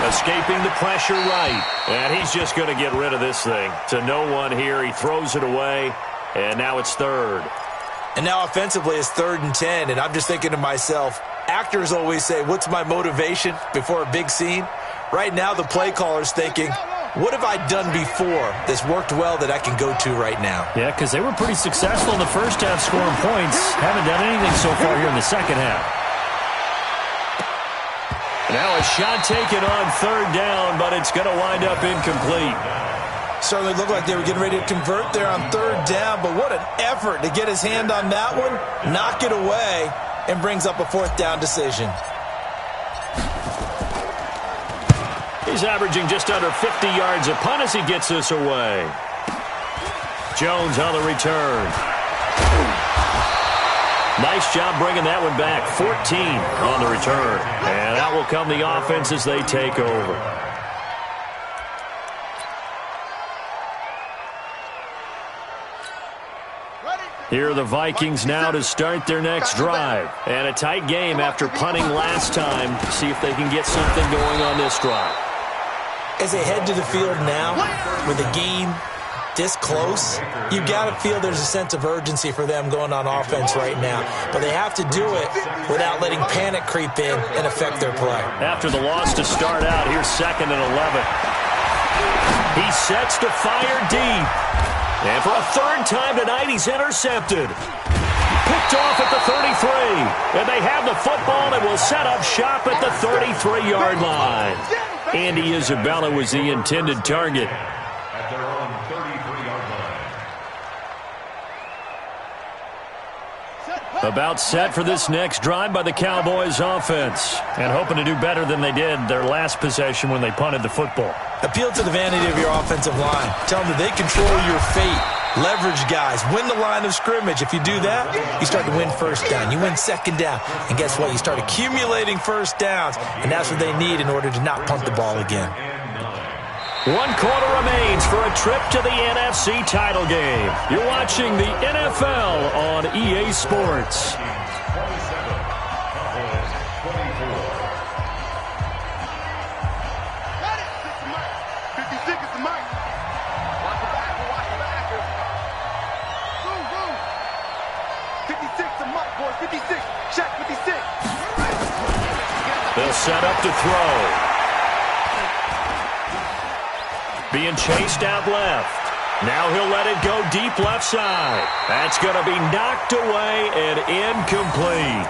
Escaping the pressure right. And he's just going to get rid of this thing. To no one here. He throws it away. And now it's 3rd. And now offensively it's 3rd and 10. And I'm just thinking to myself, actors always say, what's my motivation before a big scene? Right now the play caller's thinking, what have I done before that's worked well that I can go to right now? Yeah, because they were pretty successful in the 1st half scoring points. Haven't done anything so far here in the 2nd half. Now a shot taken on 3rd down, but it's going to wind up incomplete. Certainly looked like they were getting ready to convert there on 3rd down, but what an effort to get his hand on that one, knock it away, and brings up a 4th down decision. He's averaging just under 50 yards a punt as he gets this away. Jones on the return. Nice job bringing that one back. 14 on the return. And that will come the offense as they take over. Here are the Vikings now to start their next drive. And a tight game after punting last time. See if they can get something going on this drive. As they head to the field now, with the game this close, you got to feel there's a sense of urgency for them going on offense right now. But they have to do it without letting panic creep in and affect their play. After the loss to start out, here's 2nd and 11. He sets to fire deep. And for a 3rd time tonight, he's intercepted. Picked off at the 33. And they have the football and will set up shop at the 33-yard line. Andy Isabella was the intended target. At their own 33-yard line. About set for this next drive by the Cowboys offense. And hoping to do better than they did their last possession when they punted the football. Appeal to the vanity of your offensive line. Tell them that they control your fate. Leverage guys. Win the line of scrimmage. If you do that, you start to win first down. You win second down. And guess what? You start accumulating first downs. And that's what they need in order to not punt the ball again. 1 quarter remains for a trip to the NFC title game. You're watching the NFL on EA Sports. 56, check 56. They'll set up to throw. Being chased out left. Now he'll let it go deep left side. That's going to be knocked away and incomplete.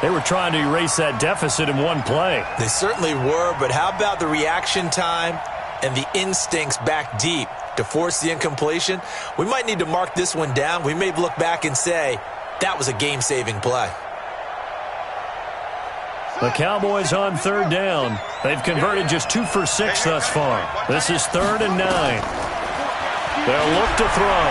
They were trying to erase that deficit in one play. They certainly were, but how about the reaction time and the instincts back deep to force the incompletion? We might need to mark this one down. We may look back and say, that was a game-saving play. The Cowboys on third down. They've converted just 2 for 6 thus far. This is 3rd and 9. They'll look to throw.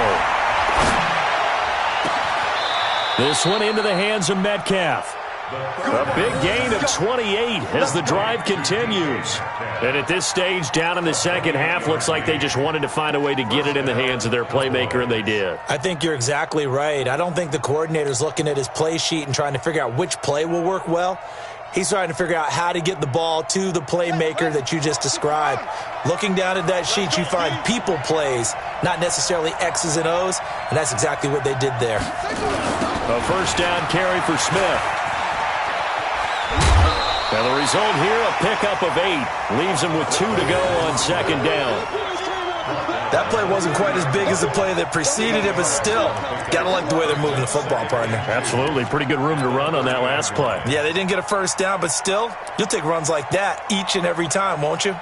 This one into the hands of Metcalf. A big gain of 28 as the drive continues. And at this stage, down in the second half, looks like they just wanted to find a way to get it in the hands of their playmaker, and they did. I think you're exactly right. I don't think the coordinator's looking at his play sheet and trying to figure out which play will work well. He's trying to figure out how to get the ball to the playmaker that you just described. Looking down at that sheet, you find people plays, not necessarily X's and O's, and that's exactly what they did there. A first down carry for Smith. And the result here, a pickup of 8. Leaves him with 2 to go on second down. That play wasn't quite as big as the play that preceded it, but still, got to like the way they're moving the football, partner. Absolutely. Pretty good room to run on that last play. Yeah, they didn't get a first down, but still, you'll take runs like that each and every time, won't you?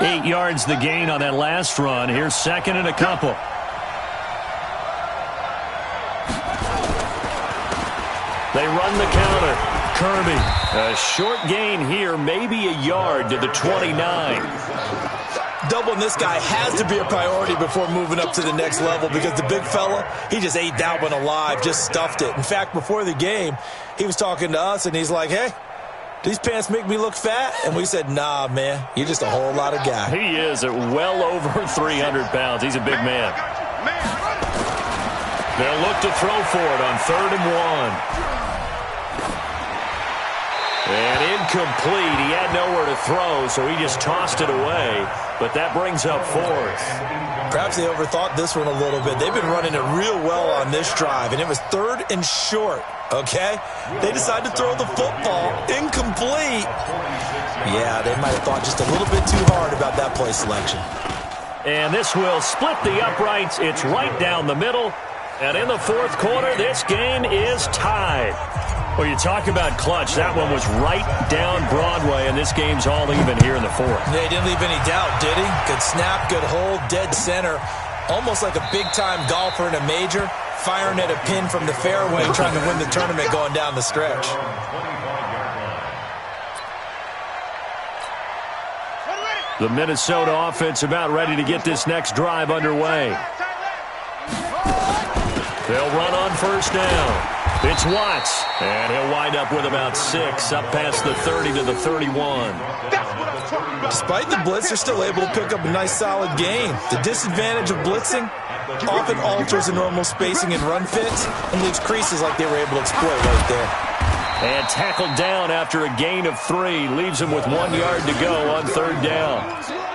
Eight yards the gain on that last run. Here's second and a couple. They run the counter. Kirby, a short gain here, maybe a yard to the 29. Doubling this guy has to be a priority before moving up to the next level because the big fella, he just ate that one alive, just stuffed it. In fact, before the game, he was talking to us, and he's like, hey, these pants make me look fat? And we said, nah, man, you're just a whole lot of guy. He is at well over 300 pounds. He's a big man. They'll look to throw for it on 3rd and 1. And incomplete. He had nowhere to throw, so he just tossed it away. But that brings up 4th. Perhaps they overthought this one a little bit. They've been running it real well on this drive, and it was 3rd and short, okay? They decided to throw the football. Incomplete. Yeah, they might have thought just a little bit too hard about that play selection. And this will split the uprights. It's right down the middle. And in the 4th quarter, this game is tied. Well, you talk about clutch. That one was right down Broadway, and this game's all even here in the 4th. Yeah, he didn't leave any doubt, did he? Good snap, good hold, dead center. Almost like a big-time golfer in a major, firing at a pin from the fairway, trying to win the tournament going down the stretch. The Minnesota offense about ready to get this next drive underway. They'll run on first down. It's Watts, and he'll wind up with about 6, up past the 30 to the 31. Despite the blitz, they're still able to pick up a nice, solid gain. The disadvantage of blitzing often alters the normal spacing and run fits and leaves creases like they were able to exploit right there. And tackled down after a gain of 3, leaves him with 1 yard to go on third down.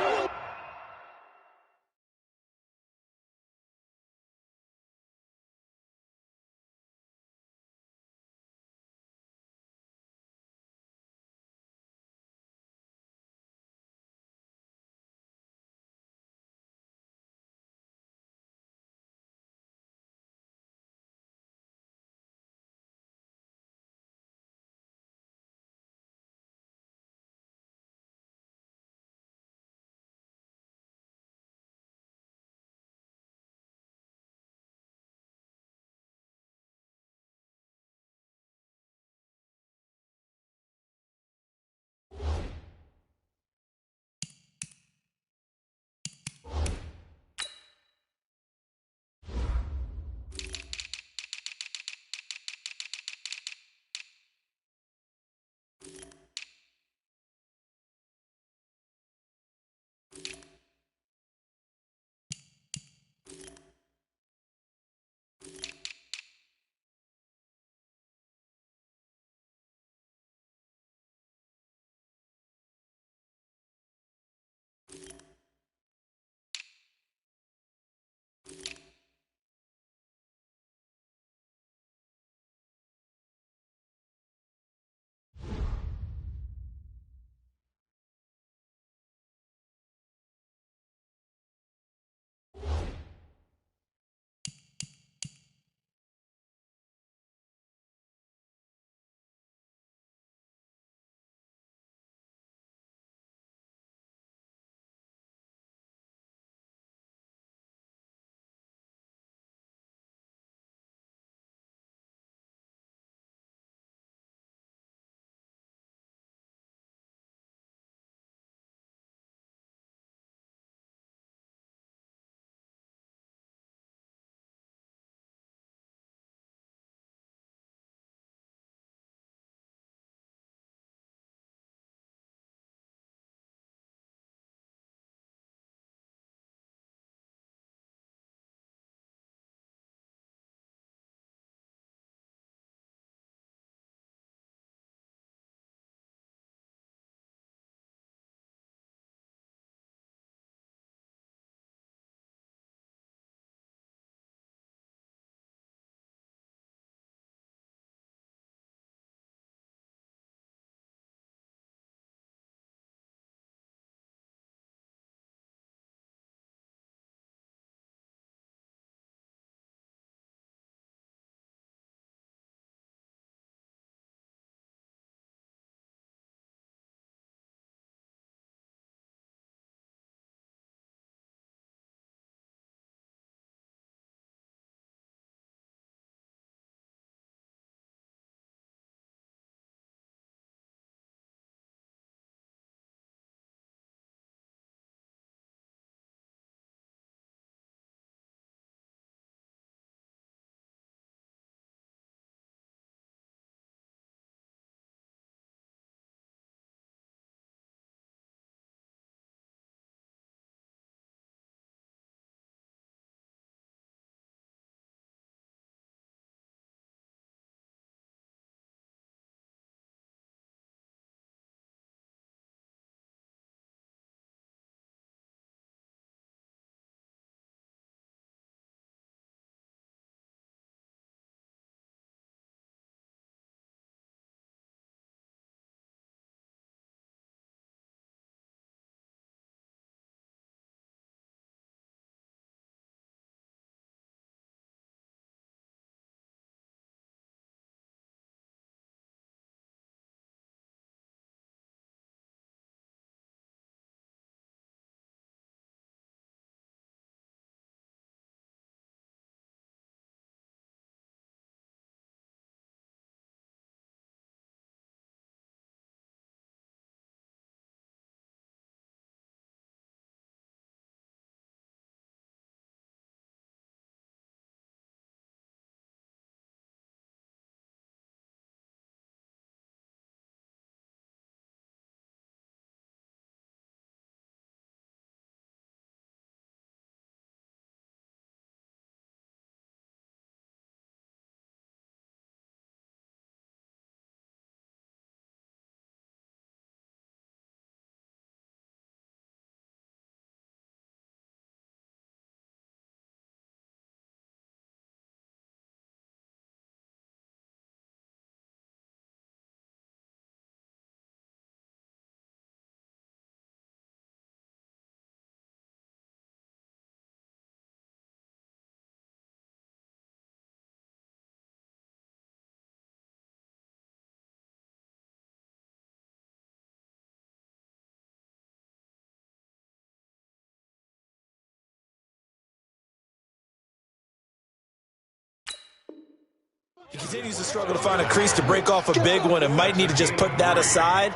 He continues to struggle to find a crease to break off a big one and might need to just put that aside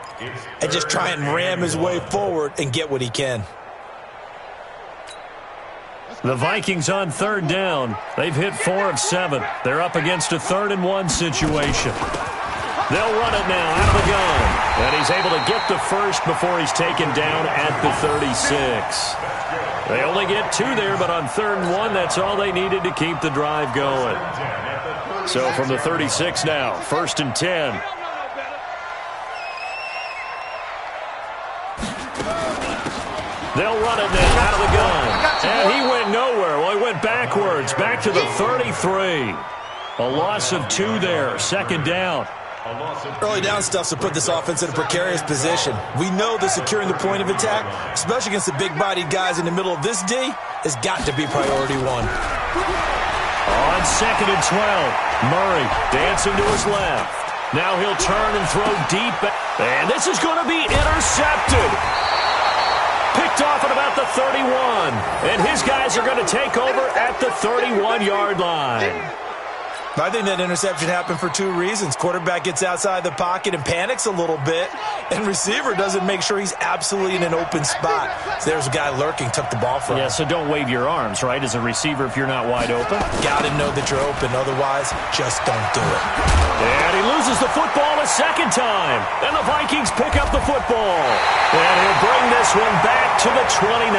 and just try and ram his way forward and get what he can. The Vikings on third down. They've hit 4 of 7. They're up against a 3rd-and-1 situation. They'll run it now out of the gun. And he's able to get the first before he's taken down at the 36. They only get 2 there, but on 3rd and 1, that's all they needed to keep the drive going. So from the 36 now, 1st and 10. They'll run it now out of the gun. And he went nowhere. Well, he went backwards, back to the 33. A loss of 2 there, 2nd down. Early down stuff to put this offense in a precarious position. We know that securing the point of attack, especially against the big-bodied guys in the middle of this D, has got to be priority 1. On 2nd and 12, Murray dancing to his left. Now he'll turn and throw deep. And this is going to be intercepted. Picked off at about the 31. And his guys are going to take over at the 31-yard line. I think that interception happened for 2 reasons. Quarterback gets outside the pocket and panics a little bit, and receiver doesn't make sure he's absolutely in an open spot. So there's a guy lurking, took the ball from him. Yeah, so don't wave your arms, right, as a receiver if you're not wide open. Got to know that you're open. Otherwise, just don't do it. And he loses the football a 2nd time. And the Vikings pick up the football. And he'll bring this one back to the 29.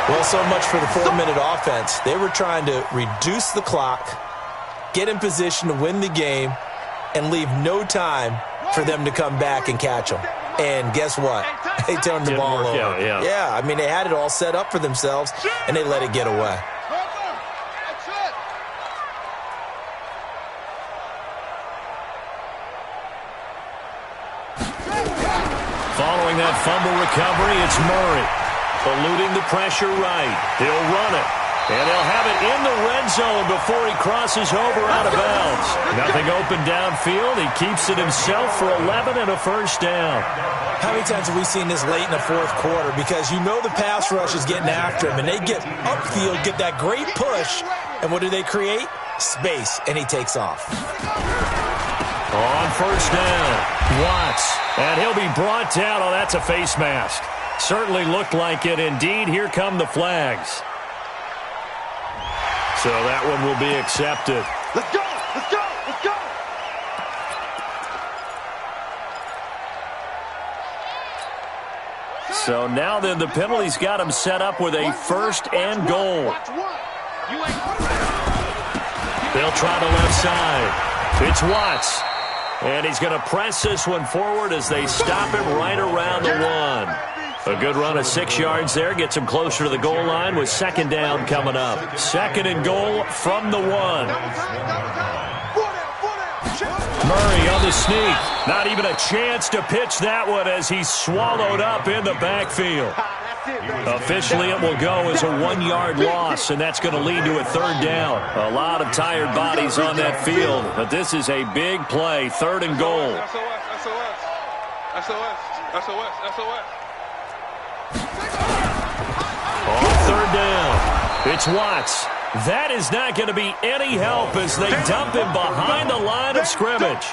Well, so much for the 4-minute offense. They were trying to reduce the clock, get in position to win the game, and leave no time for them to come back and catch them. And guess what? They turned the ball over. Yeah, I mean, they had it all set up for themselves, and they let it get away. Following that fumble recovery, it's Murray. Eluding the pressure right. He'll run it. And he'll have it in the red zone before he crosses over out of bounds. Nothing open downfield. He keeps it himself for 11 and a 1st down. How many times have we seen this late in the 4th quarter? Because you know the pass rush is getting after him, and they get upfield, get that great push, and what do they create? Space, and he takes off. On 1st down, Watts. And he'll be brought down. Oh, that's a face mask. Certainly looked like it. Indeed, here come the flags. So that one will be accepted. Let's go! Let's go! Let's go! So now then the penalty's got him set up with a 1st and goal. They'll try the left side. It's Watts. And he's going to press this one forward as they stop him right around the 1. A good run of 6 yards there. Gets him closer to the goal line with 2nd down coming up. 2nd and goal from the 1. Murray on the sneak. Not even a chance to pitch that one as he's swallowed up in the backfield. Officially, it will go as a 1-yard loss, and that's going to lead to a 3rd down. A lot of tired bodies on that field, but this is a big play. 3rd and goal. SOS. On 3rd down, it's Watts. That is not going to be any help as they dump him behind the line of scrimmage.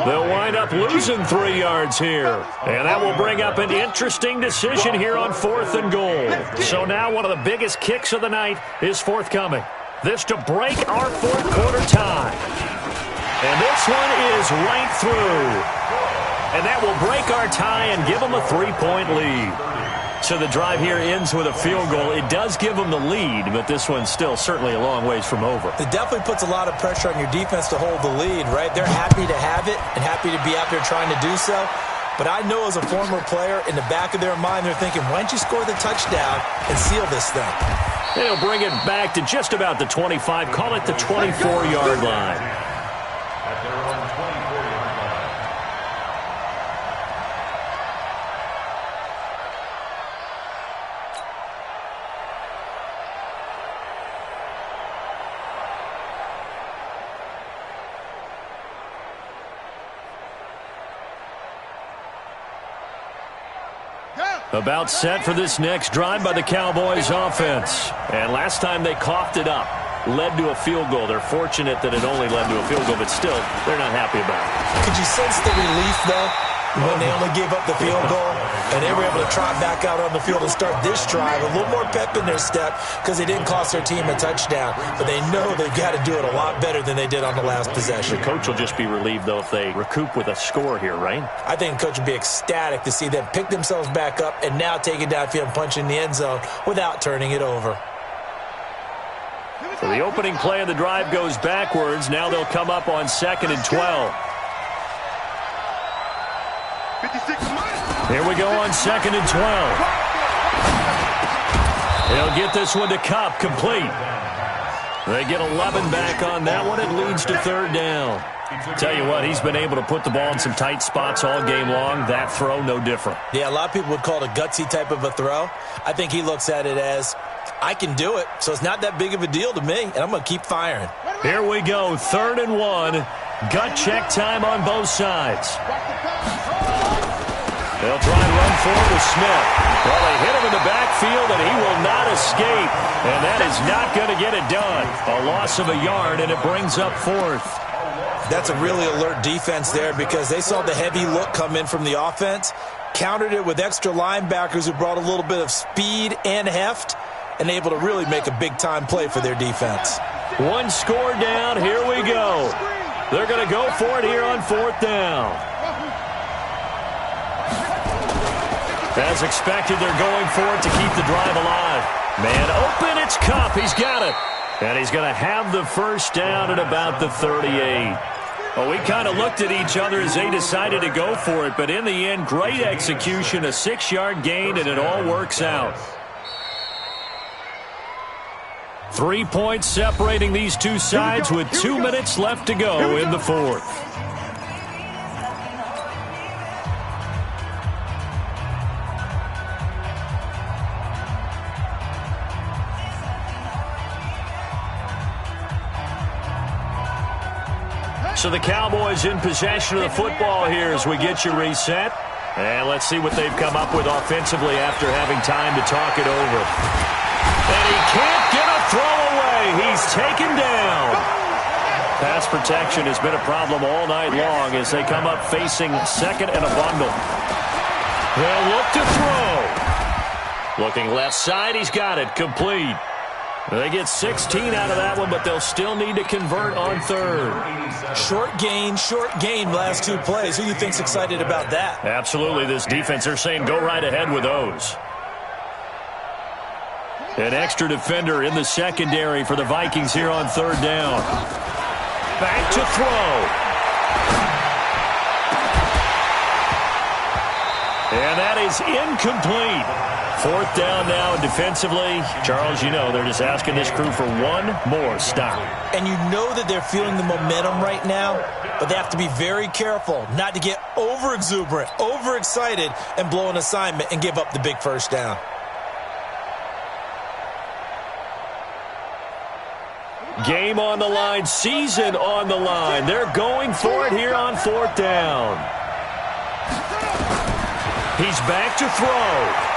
They'll wind up losing 3 yards here. And that will bring up an interesting decision here on 4th and goal. So now one of the biggest kicks of the night is forthcoming. This to break our 4th quarter tie. And this one is right through. And that will break our tie and give them a 3-point lead. So the drive here ends with a field goal. It does give them the lead, but this one's still certainly a long ways from over. It definitely puts a lot of pressure on your defense to hold the lead, right? They're happy to have it and happy to be out there trying to do so. But I know as a former player, in the back of their mind, they're thinking, why don't you score the touchdown and seal this thing? They'll bring it back to just about the 25, call it the 24-yard line. At their own 24-yard line. About set for this next drive by the Cowboys offense. And last time they coughed it up. led to a field goal. They're fortunate that it only led to a field goal, but still, they're not happy about it. Could you sense the relief, though, when they only gave up the field goal and they were able to trot back out on the field and start this drive? A little more pep in their step because they didn't cost their team a touchdown, but they know they've got to do it a lot better than they did on the last possession. The coach will just be relieved, though, if they recoup with a score here, right? I think the coach would be ecstatic to see them pick themselves back up and now take it downfield and punch in the end zone without turning it over. So the opening play of the drive goes backwards. Now they'll come up on 2nd and 12. Here we go on 2nd and 12. They'll get this one to Cup, complete. They get 11 back on that one. It leads to 3rd down. Tell you what, he's been able to put the ball in some tight spots all game long. That throw, no different. Yeah, a lot of people would call it a gutsy type of a throw. I think he looks at it as, I can do it, so it's not that big of a deal to me, and I'm going to keep firing. Here we go, 3rd and 1. Gut check time on both sides. They'll try and run forward with Smith. Well, they hit him in the backfield, and he will not escape. And that is not going to get it done. A loss of a yard, and it brings up 4th. That's a really alert defense there because they saw the heavy look come in from the offense, countered it with extra linebackers who brought a little bit of speed and heft, and able to really make a big-time play for their defense. One score down. Here we go. They're going to go for it here on 4th down. As expected, they're going for it to keep the drive alive. Man open, it's Cup. He's got it. And he's going to have the 1st down at about the 38. Well, we kind of looked at each other as they decided to go for it, but in the end, great execution, a 6-yard gain, and it all works out. 3 points separating these two sides with 2 minutes left to go in the 4th. So the Cowboys in possession of the football here as we get you reset. And let's see what they've come up with offensively after having time to talk it over. And he can't get a throw away. He's taken down. Pass protection has been a problem all night long as they come up facing 2nd and a bundle. They'll look to throw. Looking left side, he's got it. Complete. They get 16 out of that one, but they'll still need to convert on 3rd. Short gain last 2 plays. Who do you think's excited about that? Absolutely. This defense, they're saying go right ahead with those. An extra defender in the secondary for the Vikings here on 3rd down. Back to throw. And that is incomplete. 4th down now defensively. Charles, you know, they're just asking this crew for one more stop. And you know that they're feeling the momentum right now, but they have to be very careful not to get over-exuberant, over-excited, and blow an assignment and give up the big 1st down. Game on the line, season on the line. They're going for it here on 4th down. He's back to throw.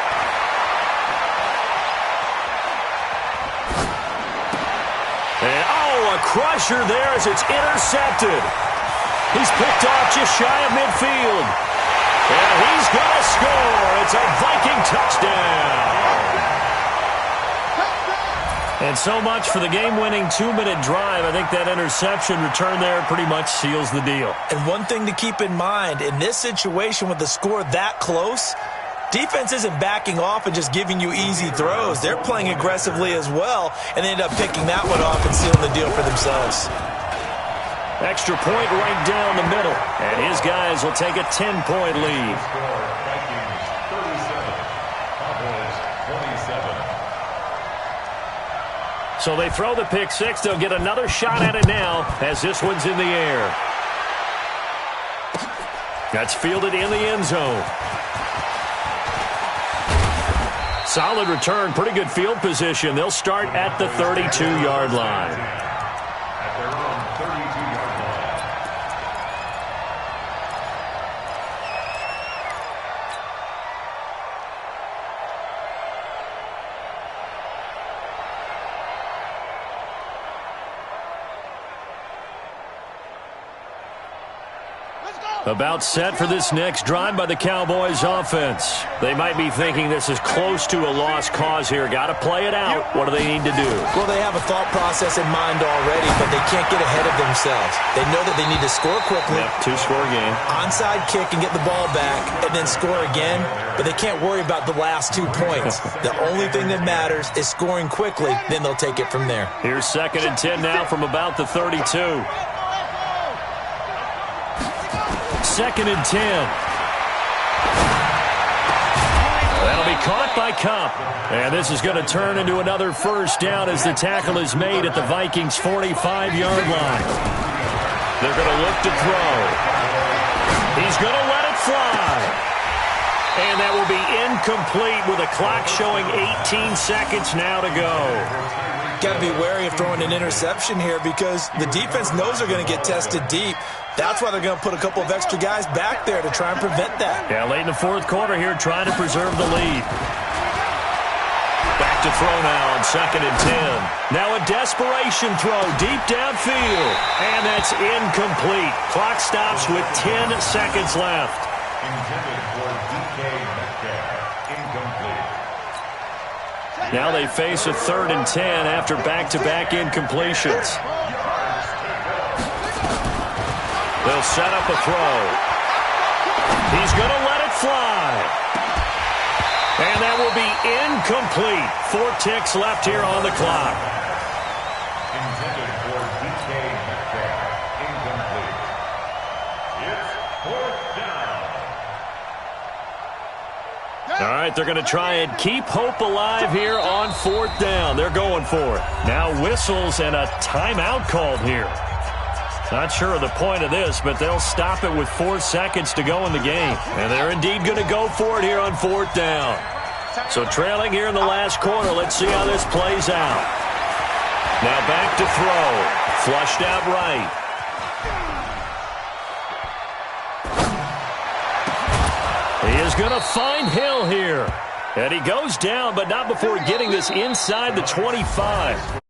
And, a crusher there as it's intercepted. He's picked off just shy of midfield. And he's going to score. It's a Viking touchdown. And so much for the game-winning 2-minute drive. I think that interception return there pretty much seals the deal. And one thing to keep in mind, in this situation with the score that close, defense isn't backing off and just giving you easy throws. They're playing aggressively as well, and they end up picking that one off and sealing the deal for themselves. Extra point right down the middle, and his guys will take a 10-point lead. So they throw the pick six. They'll get another shot at it now as this one's in the air. That's fielded in the end zone. Solid return, pretty good field position. They'll start at the 32-yard line. About set for this next drive by the Cowboys offense. They might be thinking this is close to a lost cause here. Got to play it out. What do they need to do? Well, they have a thought process in mind already, but they can't get ahead of themselves. They know that they need to score quickly. Yep, two-score game. Onside kick and get the ball back, and then score again. But they can't worry about the last 2 points. The only thing that matters is scoring quickly. Then they'll take it from there. Here's 2nd and 10 now from about the 32. 2nd and 10. That'll be caught by Kupp. And this is going to turn into another first down as the tackle is made at the Vikings' 45-yard line. They're going to look to throw. He's going to let it fly. And that will be incomplete with a clock showing 18 seconds now to go. Got to be wary of throwing an interception here because the defense knows they're going to get tested deep. That's why they're going to put a couple of extra guys back there to try and prevent that. Yeah, late in the fourth quarter here, trying to preserve the lead. Back to throw now on 2nd and 10. Now a desperation throw deep downfield. And that's incomplete. Clock stops with 10 seconds left. Intended for DK Metcalf. Incomplete. Now they face a 3rd and 10 after back-to-back incompletions. They'll set up a throw. He's going to let it fly. And that will be incomplete. 4 ticks left here on the clock. Intended for DK Metcalf. Incomplete. It's 4th down. All right, they're going to try and keep hope alive here on 4th down. They're going for it. Now whistles and a timeout called here. Not sure of the point of this, but they'll stop it with 4 seconds to go in the game. And they're indeed going to go for it here on 4th down. So trailing here in the last quarter, let's see how this plays out. Now back to throw. Flushed out right. He is going to find Hill here. And he goes down, but not before getting this inside the 25.